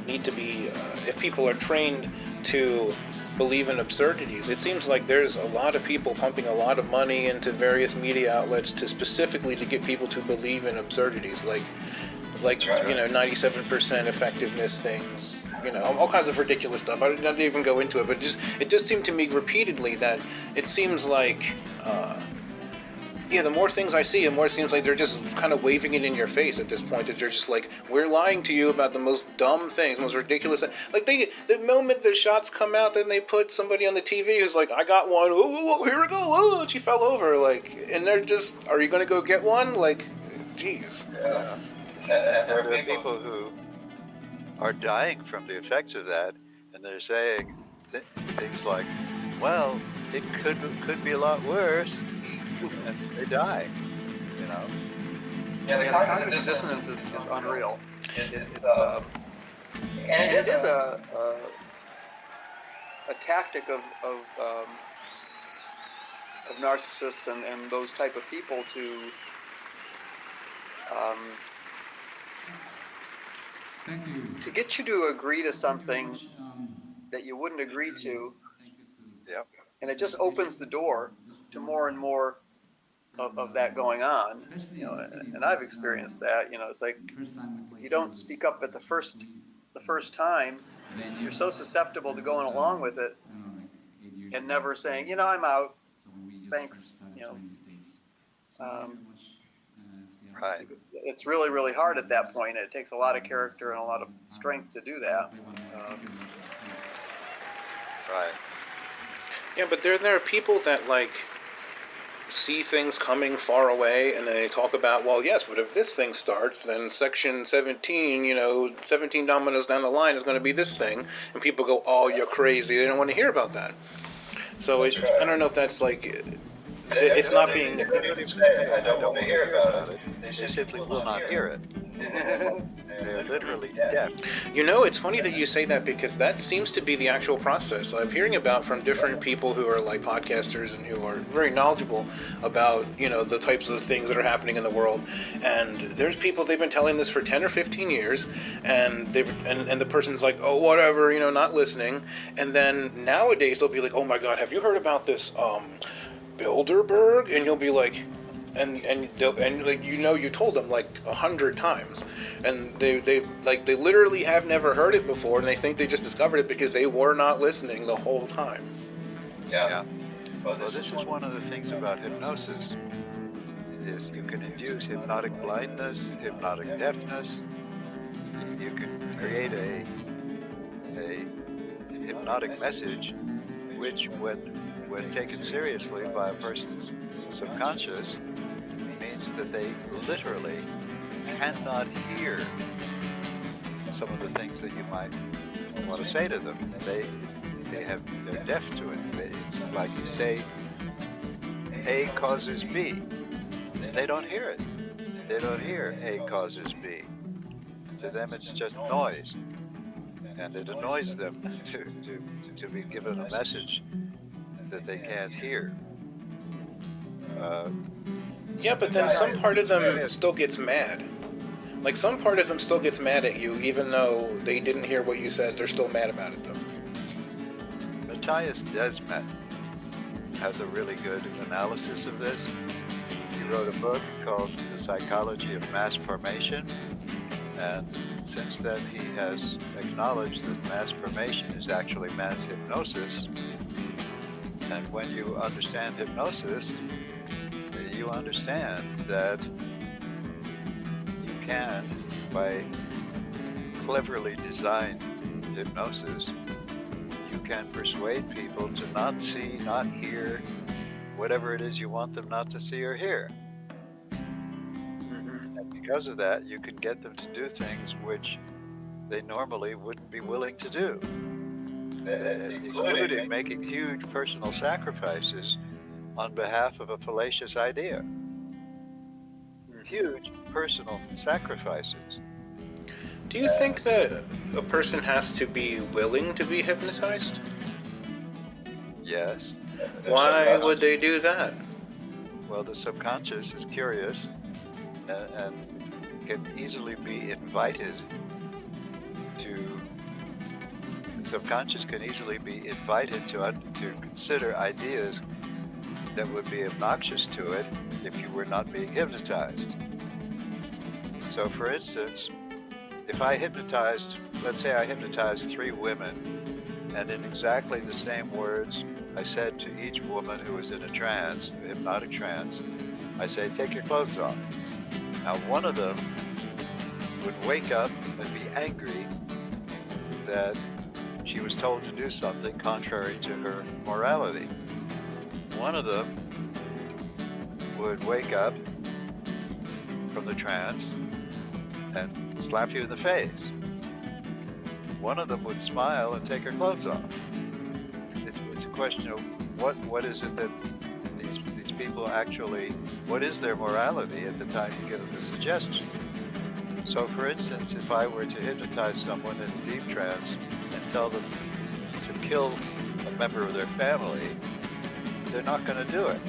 need to be, if people are trained to believe in absurdities, it seems like there's a lot of people pumping a lot of money into various media outlets to specifically to get people to believe in absurdities, like 97% effectiveness things, all kinds of ridiculous stuff. I didn't even go into it, but it just seemed to me repeatedly that it seems like the more things I see, the more it seems like they're just kind of waving it in your face at this point. That they're just like, we're lying to you about the most dumb things, most ridiculous. Like the moment the shots come out, then they put somebody on the TV who's like, I got one. Oh, here we go. Oh, she fell over. Like, and they're just, are you going to go get one? Like, geez. Yeah. And there are people who are dying from the effects of that, and they're saying things like, well, it could be a lot worse. And they die, Yeah, the cognitive dissonance is unreal. And it is a tactic of narcissists and those type of people to get you to agree to something that you wouldn't agree to. Yep. And it just opens the door to more and more of that going on, and I've experienced that. It's like you don't speak up at the first time. You're so susceptible to going along with it and never saying, I'm out. Thanks. Right. It's really, really hard at that point. It takes a lot of character and a lot of strength to do that. Right. Yeah, but there are people that see things coming far away, and then they talk about, well, yes, but if this thing starts, then section 17, 17 dominoes down the line is going to be this thing, and people go, oh, you're crazy. They don't want to hear about that. So I don't know if that's it's not being. I don't want to hear about it. They simply will not hear it. They're literally deaf. It's funny that you say that, because that seems to be the actual process I'm hearing about from different people who are like podcasters and who are very knowledgeable about, the types of things that are happening in the world. And there's people, they've been telling this for 10 or 15 years, and the person's like, oh, whatever, not listening. And then nowadays they'll be like, oh my God, have you heard about this Bilderberg? And you'll be like, you told them 100 times, and they literally have never heard it before, and they think they just discovered it because they were not listening the whole time. Yeah. Well, this is one of the things about hypnosis, is you can induce hypnotic blindness, hypnotic deafness. You can create a hypnotic message, which when taken seriously by a person's subconscious, means that they literally cannot hear some of the things that you might want to say to them. They're deaf to it. It's like you say, A causes B. They don't hear it. They don't hear A causes B. To them, it's just noise. and it annoys them to be given a message that they can't hear. Yeah, but then some part of them still gets mad. Like, some part of them still gets mad at you, even though they didn't hear what you said. They're still mad about it, though. Matthias Desmet has a really good analysis of this. He wrote a book called The Psychology of Mass Formation, and since then he has acknowledged that mass formation is actually mass hypnosis. And when you understand hypnosis, you understand that you can, by cleverly designed hypnosis, you can persuade people to not see, not hear, whatever it is you want them not to see or hear. And because of that, you can get them to do things which they normally wouldn't be willing to do, including making huge personal sacrifices on behalf of a fallacious idea. Huge personal sacrifices. Do you think that a person has to be willing to be hypnotized? Yes. Why would they do that? Well, the subconscious is curious and can easily be invited to. The subconscious can easily be invited to consider ideas that would be obnoxious to it if you were not being hypnotized. So, for instance, if I hypnotized, let's say I hypnotized 3 women, and in exactly the same words I said to each woman who was in a trance, a hypnotic trance, I say, take your clothes off. Now, one of them would wake up and be angry that she was told to do something contrary to her morality. One of them would wake up from the trance and slap you in the face. One of them would smile and take her clothes off. It's a question of what is it that these people actually, what is their morality at the time you give them the suggestion? So, for instance, if I were to hypnotize someone in a deep trance and tell them to kill a member of their family, they're not going to do it.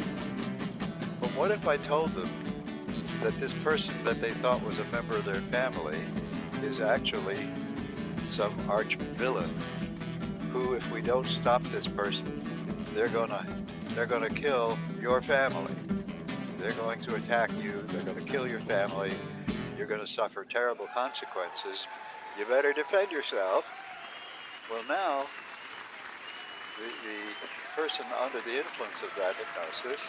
But what if I told them that this person that they thought was a member of their family is actually some arch villain who, if we don't stop this person, they're gonna kill your family. They're going to attack you. They're going to kill your family. You're going to suffer terrible consequences. You better defend yourself. Well, now the person under the influence of that hypnosis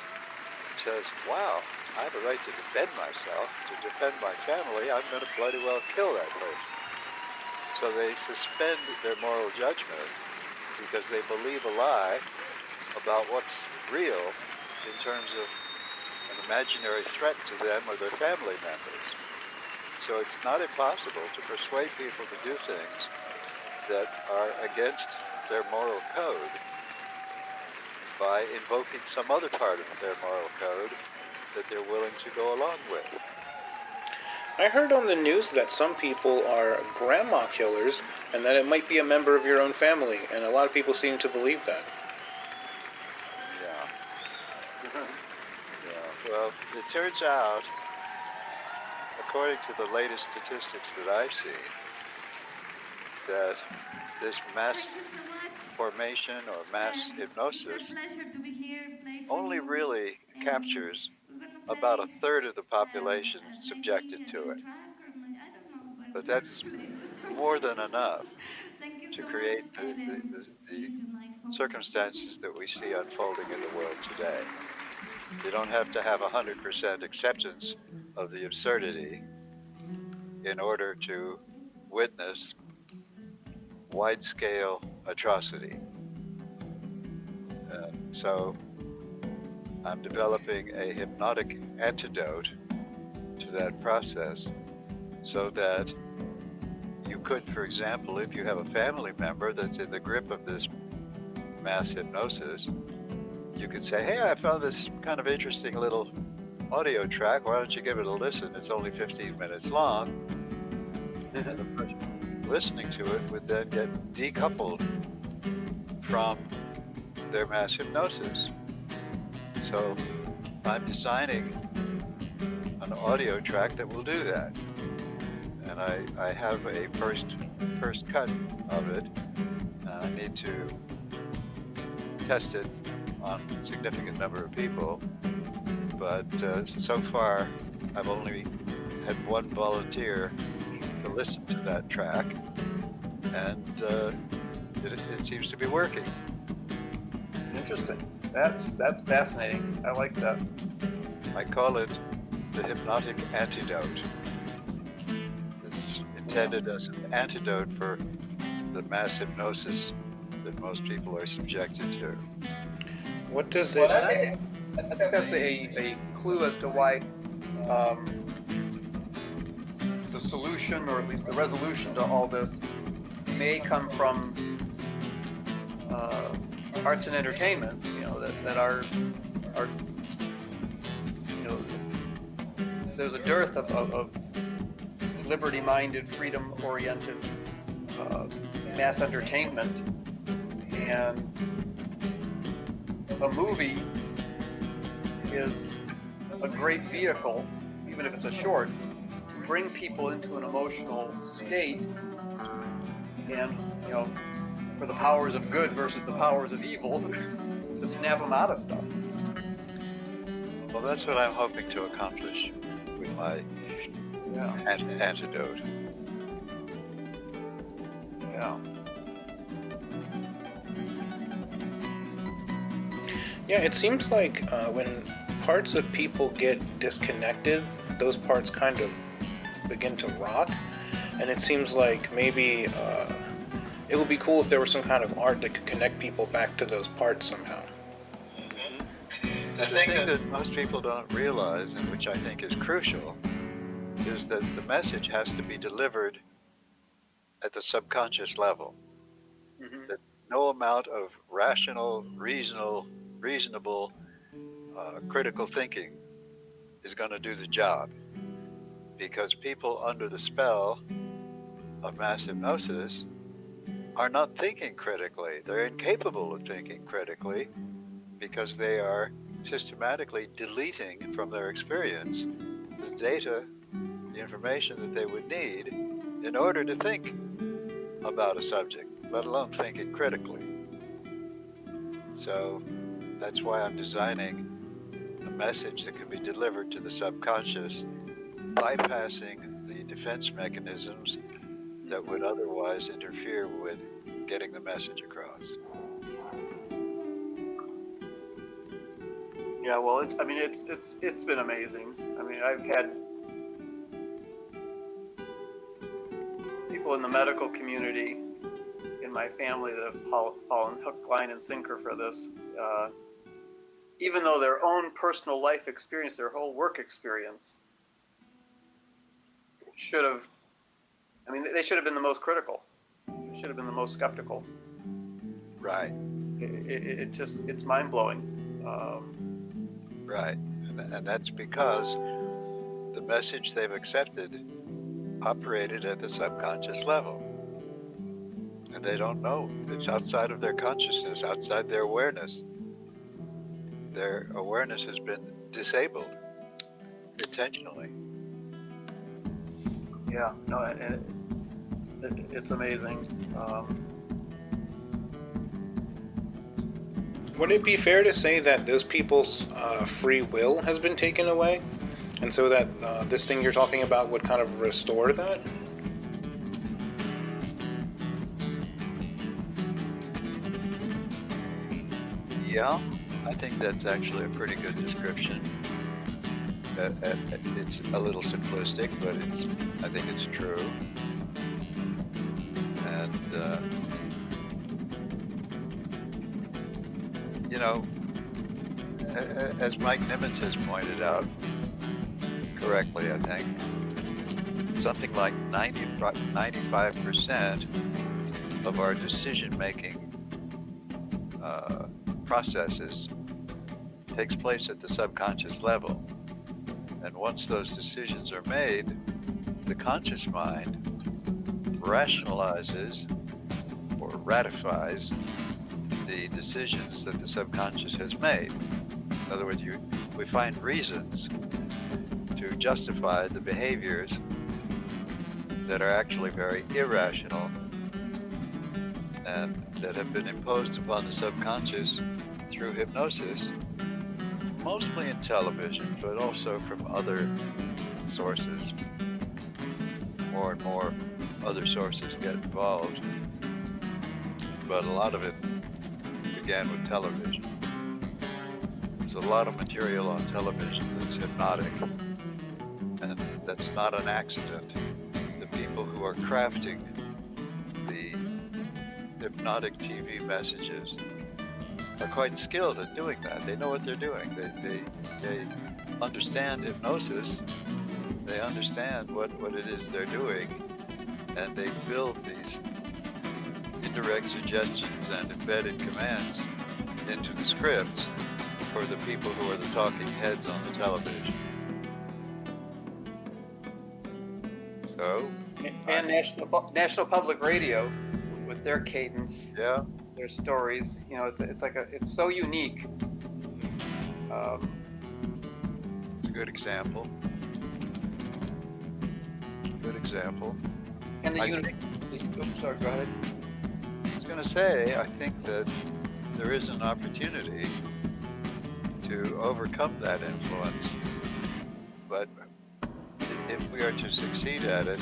says, wow, I have a right to defend myself, to defend my family. I'm going to bloody well kill that person. So they suspend their moral judgment because they believe a lie about what's real in terms of an imaginary threat to them or their family members. So it's not impossible to persuade people to do things that are against their moral code by invoking some other part of their moral code that they're willing to go along with. I heard on the news that some people are grandma killers and that it might be a member of your own family, and a lot of people seem to believe that. Well, it turns out, according to the latest statistics that I've seen, that this mass formation or mass hypnosis only really captures about a third of the population subjected to it. But that's more than enough to create the circumstances that we see unfolding in the world today. You don't have to have 100% acceptance of the absurdity in order to witness wide-scale atrocity. So I'm developing a hypnotic antidote to that process so that you could, for example, if you have a family member that's in the grip of this mass hypnosis, you could say, hey, I found this kind of interesting little audio track. Why don't you give it a listen? It's only 15 minutes long. And the person listening to it would then get decoupled from their mass hypnosis. So I'm designing an audio track that will do that. And I have a first cut of it. I need to test it on a significant number of people. But so far, I've only had one volunteer to listen to that track, and it seems to be working. Interesting. That's fascinating. I like that. I call it the hypnotic antidote. It's intended as an antidote for the mass hypnosis that most people are subjected to. What does Well, it? I think that's a clue as to why the solution, or at least the resolution to all this, may come from arts and entertainment. That are there's a dearth of liberty-minded, freedom-oriented mass entertainment, and a movie is a great vehicle, even if it's a short, to bring people into an emotional state, and for the powers of good versus the powers of evil to snap them out of stuff. Well, that's what I'm hoping to accomplish with my antidote. Yeah. Yeah, it seems like when parts of people get disconnected, those parts kind of begin to rot. And it seems like maybe it would be cool if there was some kind of art that could connect people back to those parts somehow. The thing that most people don't realize, and which I think is crucial, is that the message has to be delivered at the subconscious level. Mm-hmm. That no amount of rational, reasonable, critical thinking is going to do the job, because people under the spell of mass hypnosis are not thinking critically. They're incapable of thinking critically because they are systematically deleting from their experience the data, the information that they would need in order to think about a subject, let alone thinking critically. So that's why I'm designing a message that can be delivered to the subconscious, bypassing the defense mechanisms that would otherwise interfere with getting the message across. Yeah, well, it's been amazing. I mean, I've had people in the medical community in my family that have fallen hook, line, and sinker for this. Even though their own personal life experience, their whole work experience, should have, they should have been the most critical. They should have been the most skeptical. Right. It's mind-blowing. Right. And that's because the message they've accepted operated at the subconscious level. And they don't know. It's outside of their consciousness, outside their awareness. Their awareness has been disabled intentionally. Yeah, no, it's amazing. Would it be fair to say that those people's free will has been taken away? And so that this thing you're talking about would kind of restore that? Yeah, I think that's actually a pretty good description. It's a little simplistic, but I think it's true. And, as Mike Nimitz has pointed out, correctly, I think, something like 95% of our decision-making processes takes place at the subconscious level. And once those decisions are made, the conscious mind rationalizes or ratifies the decisions that the subconscious has made. In other words, we find reasons to justify the behaviors that are actually very irrational and that have been imposed upon the subconscious through hypnosis, mostly in television, but also from other sources. More and more other sources get involved, but a lot of it began with television. There's a lot of material on television that's hypnotic, and that's not an accident. The people who are crafting the hypnotic TV messages are quite skilled at doing that. They know what they're doing. They understand hypnosis. They understand what it is they're doing, and they build these indirect suggestions and embedded commands into the scripts for the people who are the talking heads on the television. So, and National Public Radio with their cadence, yeah, their stories. You know, it's so unique. it's a good example. Good example. And the unit. Oops, sorry. Go ahead. I was going to say, I think that there is an opportunity to overcome that influence, but if we are to succeed at it,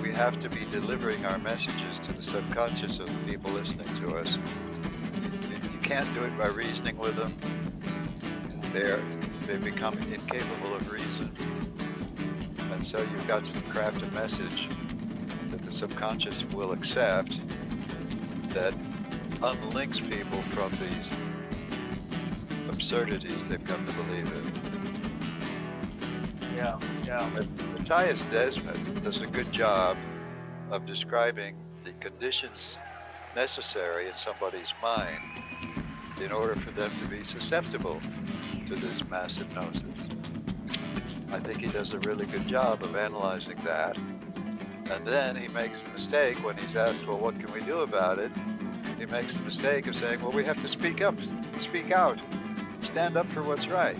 we have to be delivering our messages to the subconscious of the people listening to us. You can't do it by reasoning with them. They become incapable of reason. And so you've got to craft a message that the subconscious will accept that unlinks people from these absurdities they've come to believe in. Yeah. Matthias Desmet does a good job of describing the conditions necessary in somebody's mind in order for them to be susceptible to this mass hypnosis. I think he does a really good job of analyzing that. And then he makes the mistake when he's asked, well, what can we do about it? He makes the mistake of saying, well, we have to speak up, speak out, stand up for what's right.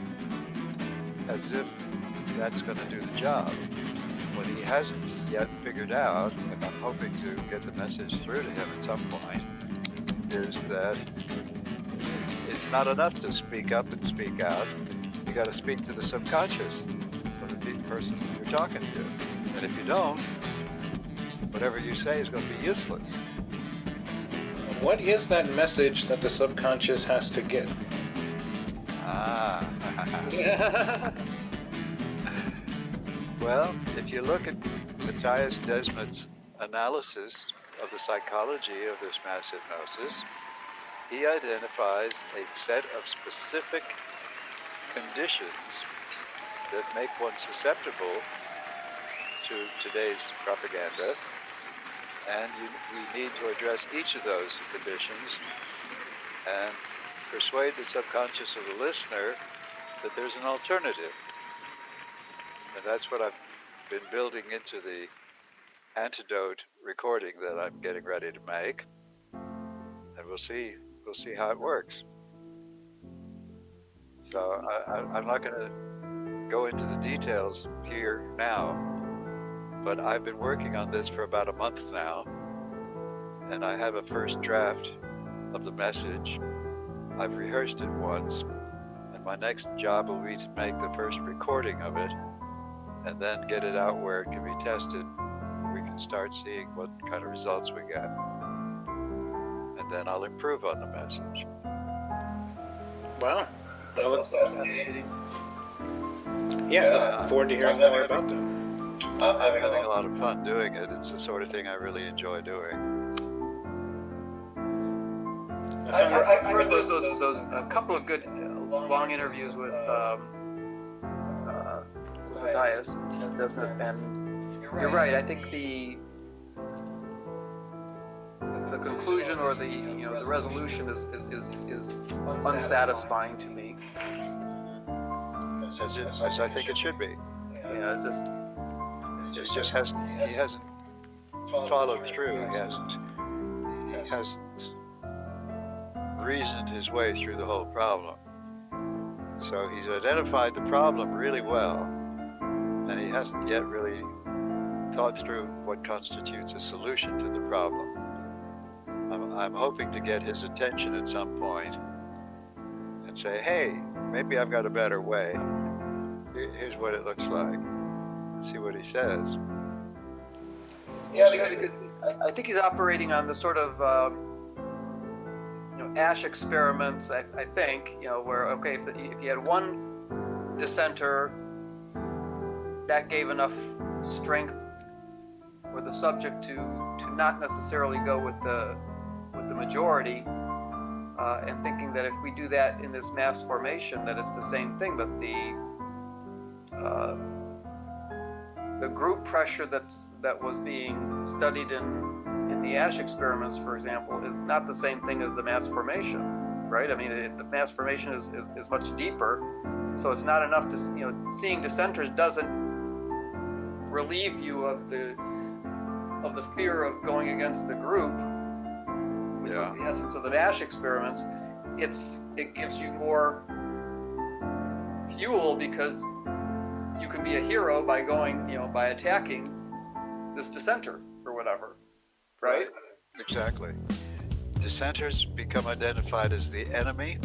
As if that's going to do the job. What he hasn't yet figured out, and I'm hoping to get the message through to him at some point, is that it's not enough to speak up and speak out. You got to speak to the subconscious of the person you're talking to. And if you don't, whatever you say is going to be useless. What is that message that the subconscious has to get? Well, if you look at Matthias Desmet's analysis of the psychology of this mass hypnosis, he identifies a set of specific conditions that make one susceptible to today's propaganda, and we need to address each of those conditions and persuade the subconscious of the listener that there's an alternative. And that's what I've been building into the antidote recording that I'm getting ready to make. And we'll see how it works. So I'm not going to go into the details here now, but I've been working on this for about a month now, and I have a first draft of the message. I've rehearsed it once, and my next job will be to make the first recording of it and then get it out where it can be tested. We can start seeing what kind of results we get. And then I'll improve on the message. Wow. I look Yeah. forward to hearing more about that. I'm having a lot of fun doing it. It's the sort of thing I really enjoy doing. I've heard those a couple of good long interviews with Matthias Desmet, and you're right. I think the conclusion or the resolution is unsatisfying to me. As I think it should be. Yeah, He hasn't followed through. He hasn't reasoned his way through the whole problem. So he's identified the problem really well, and he hasn't yet really thought through what constitutes a solution to the problem. I'm hoping to get his attention at some point and say, hey, maybe I've got a better way. Here's what it looks like. See what he says. Yeah, because I think he's operating on the sort of Ash experiments. I think where okay, if you had one dissenter, that gave enough strength for the subject to not necessarily go with the majority, and thinking that if we do that in this mass formation, that it's the same thing, but the group pressure that was being studied in the Ash experiments, for example, is not the same thing as the mass formation, right? I mean, the mass formation is much deeper, so it's not enough to seeing dissenters doesn't relieve you of the fear of going against the group, which was the essence of the Ash experiments. It gives you more fuel because you can be a hero by going, by attacking this dissenter or whatever, right? Exactly. Dissenters become identified as the enemy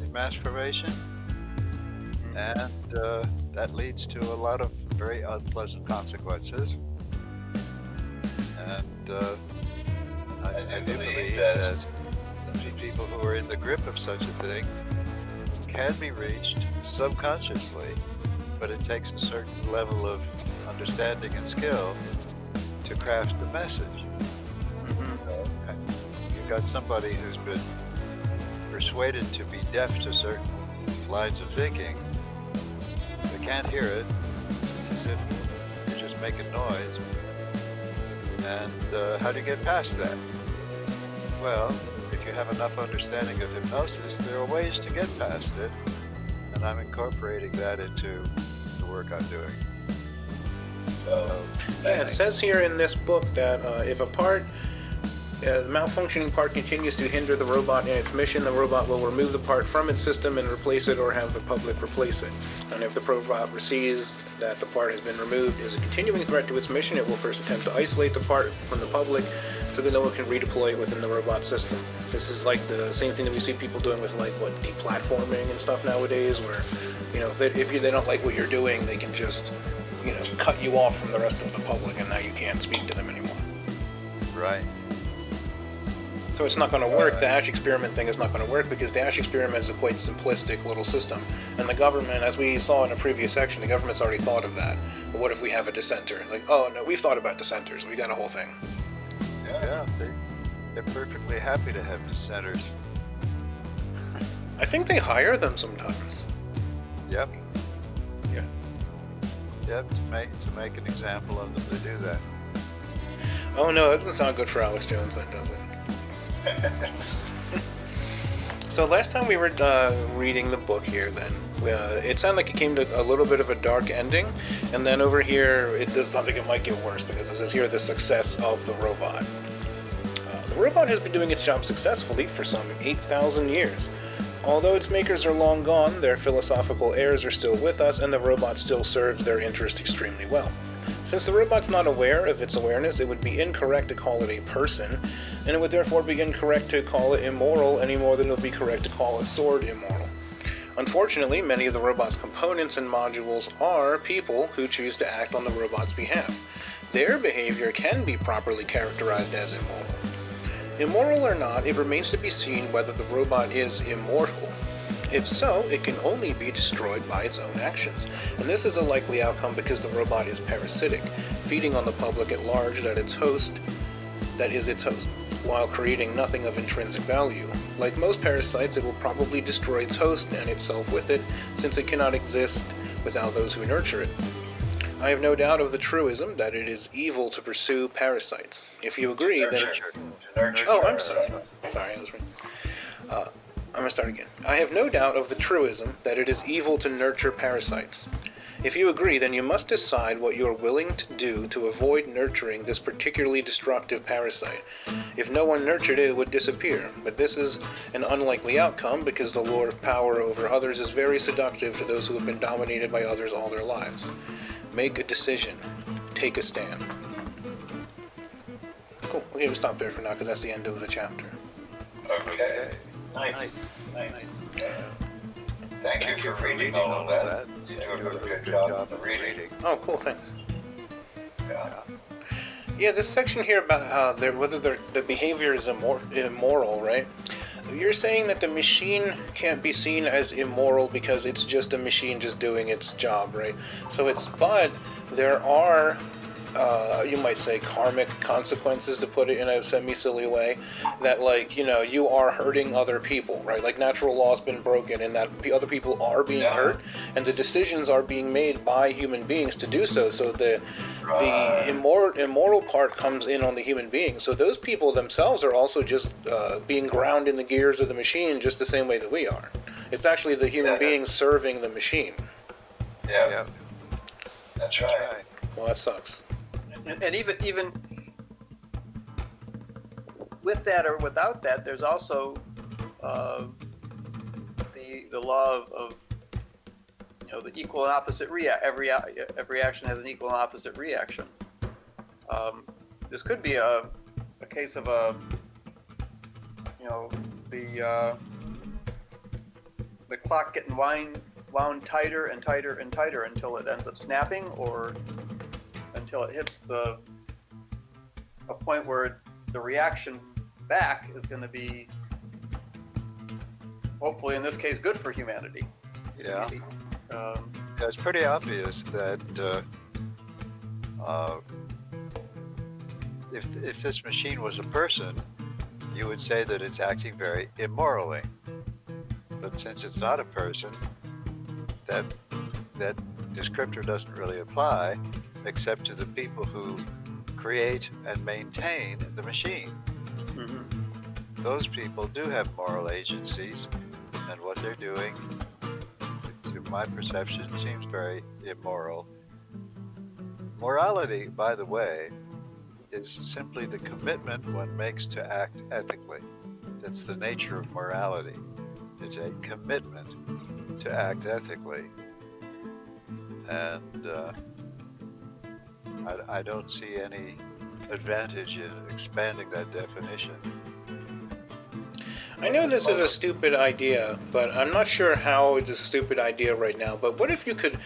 in mass formation, and that leads to a lot of very unpleasant consequences. And I do believe that people who are in the grip of such a thing can be reached subconsciously, but it takes a certain level of understanding and skill to craft the message. You've got somebody who's been persuaded to be deaf to certain lines of thinking. They can't hear it. It's as if you're just making noise. And how do you get past that? Well, if you have enough understanding of hypnosis, there are ways to get past it. And I'm incorporating that into the work I'm doing. So, it says here in this book that if a part, the malfunctioning part continues to hinder the robot in its mission, the robot will remove the part from its system and replace it or have the public replace it. And if the robot perceives that the part has been removed is a continuing threat to its mission, it will first attempt to isolate the part from the public so that no one can redeploy it within the robot system. This is like the same thing that we see people doing with deplatforming and stuff nowadays, where if they don't like what you're doing, they can just cut you off from the rest of the public, and now you can't speak to them anymore. Right. So it's not going to work. The Ash experiment thing is not going to work because the Ash experiment is a quite simplistic little system. And the government, as we saw in a previous section, the government's already thought of that. But what if we have a dissenter? Oh no, we've thought about dissenters. We got a whole thing. Yeah, they're perfectly happy to have dissenters. I think they hire them sometimes. Yep. Yeah. Yep, to make an example of them, they do that. Oh no, that doesn't sound good for Alex Jones, that does it. So last time we were reading the book here, then it sounded like it came to a little bit of a dark ending, and then over here it does sound like it might get worse because it says here the success of the robot. The robot has been doing its job successfully for some 8,000 years. Although its makers are long gone, their philosophical heirs are still with us, and the robot still serves their interest extremely well. Since the robot's not aware of its awareness, it would be incorrect to call it a person, and it would therefore be incorrect to call it immoral any more than it would be correct to call a sword immoral. Unfortunately, many of the robot's components and modules are people who choose to act on the robot's behalf. Their behavior can be properly characterized as immoral. Immoral or not, it remains to be seen whether the robot is immortal. If so, it can only be destroyed by its own actions, and this is a likely outcome because the robot is parasitic, feeding on the public at large that is its host, while creating nothing of intrinsic value. Like most parasites, it will probably destroy its host and itself with it, since it cannot exist without those who nurture it. I have no doubt of the truism that it is evil to pursue parasites. If you agree, then... Oh, I'm sorry. Sorry, I was reading. I'm going to start again. I have no doubt of the truism that it is evil to nurture parasites. If you agree, then you must decide what you are willing to do to avoid nurturing this particularly destructive parasite. If no one nurtured it, it would disappear. But this is an unlikely outcome because the lure of power over others is very seductive to those who have been dominated by others all their lives. Make a decision. Take a stand. Cool. Okay, we'll stop there for now because that's the end of the chapter. Okay. Nice. Thank you for reading all of that. You do a good job of reading. Oh, cool. Thanks. Yeah. Yeah, this section here about how the behavior is immoral, right? You're saying that the machine can't be seen as immoral because it's just a machine just doing its job, right? But there are, you might say, karmic consequences, to put it in a semi-silly way, that, like, you know, you are hurting other people, right? Like, natural law's been broken and that other people are being hurt, and the decisions are being made by human beings to do so. So the immoral part comes in on the human beings. So those people themselves are also just being ground in the gears of the machine just the same way that we are. It's actually the human beings serving the machine. Yeah. That's right. Well, that sucks. And even with that or without that, there's also the law of the equal and opposite every action has an equal and opposite reaction. This could be a case of the clock getting wound tighter and tighter and tighter until it ends up snapping, or until it hits a point where the reaction back is going to be, hopefully in this case, good for humanity. Yeah. It's pretty obvious that if this machine was a person, you would say that it's acting very immorally. But since it's not a person, that descriptor doesn't really apply, except to the people who create and maintain the machine. Mm-hmm. Those people do have moral agencies, and what they're doing, to my perception, seems very immoral. Morality, by the way, is simply the commitment one makes to act ethically. That's the nature of morality. It's a commitment to act ethically. And I don't see any advantage in expanding that definition. I know this is a stupid idea, but I'm not sure how it's a stupid idea right now. But what if you could,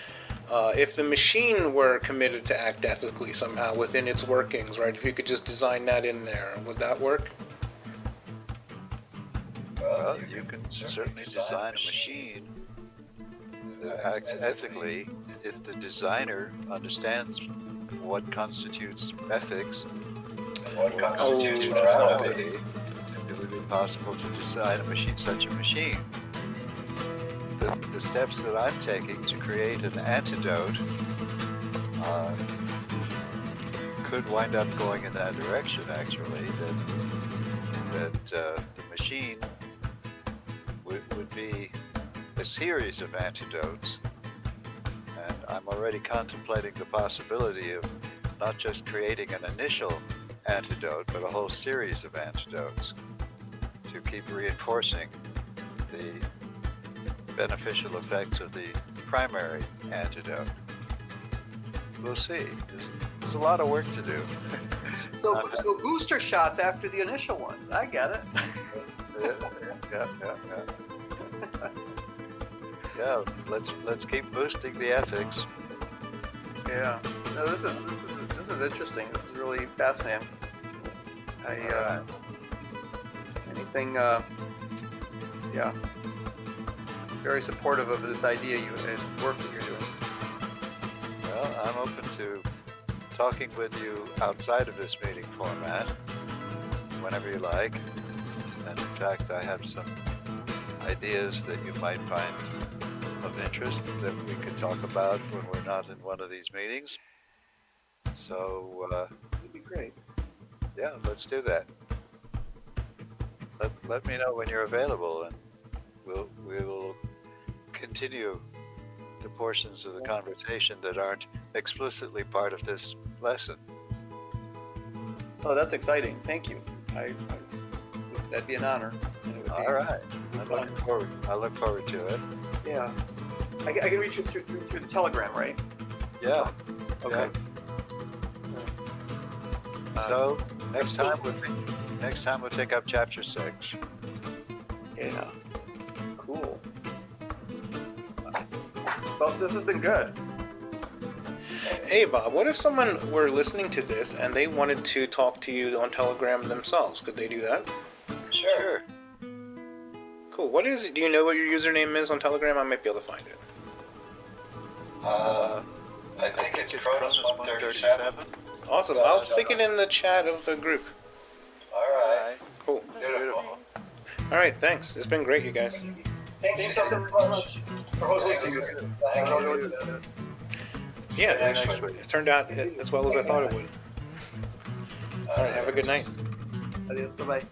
if the machine were committed to act ethically somehow within its workings, right? If you could just design that in there, would that work? Well, you can certainly design a machine that acts ethically if the designer understands what constitutes ethics and what constitutes morality. It would be possible to design such a machine. The steps that I'm taking to create an antidote could wind up going in that direction, actually, that the machine would be a series of antidotes. And I'm already contemplating the possibility of not just creating an initial antidote, but a whole series of antidotes to keep reinforcing the beneficial effects of the primary antidote. We'll see. There's a lot of work to do. So booster shots after the initial ones. I get it. Yeah, let's keep boosting the ethics. Yeah. No, this is interesting. This is really fascinating. Anything very supportive of this idea and work that you're doing. Well, I'm open to talking with you outside of this meeting format whenever you like. And in fact, I have some ideas that you might find of interest that we could talk about when we're not in one of these meetings. So, That'd be great. Yeah, let's do that. Let me know when you're available, and we will continue the portions of the conversation that aren't explicitly part of this lesson. Oh, that's exciting. Thank you. That'd be an honor. And it would be All right. fun. I look forward to it. Yeah. I can reach you through the Telegram, right? Yeah. Okay. So next time we'll take up chapter 6. Yeah. Cool. Well, this has been good. Hey, Bob, what if someone were listening to this and they wanted to talk to you on Telegram themselves? Could they do that? Sure. Cool. Do you know what your username is on Telegram? I might be able to find it. I think it's Cronus 137. Awesome. I'll stick it in the chat of the group. All right. Cool. Beautiful. All right, thanks. It's been great, you guys. Thank you so much for hosting this. Yeah, Next week. it turned out as well as I thought it would. All right, have a good night. Adios. Bye-bye.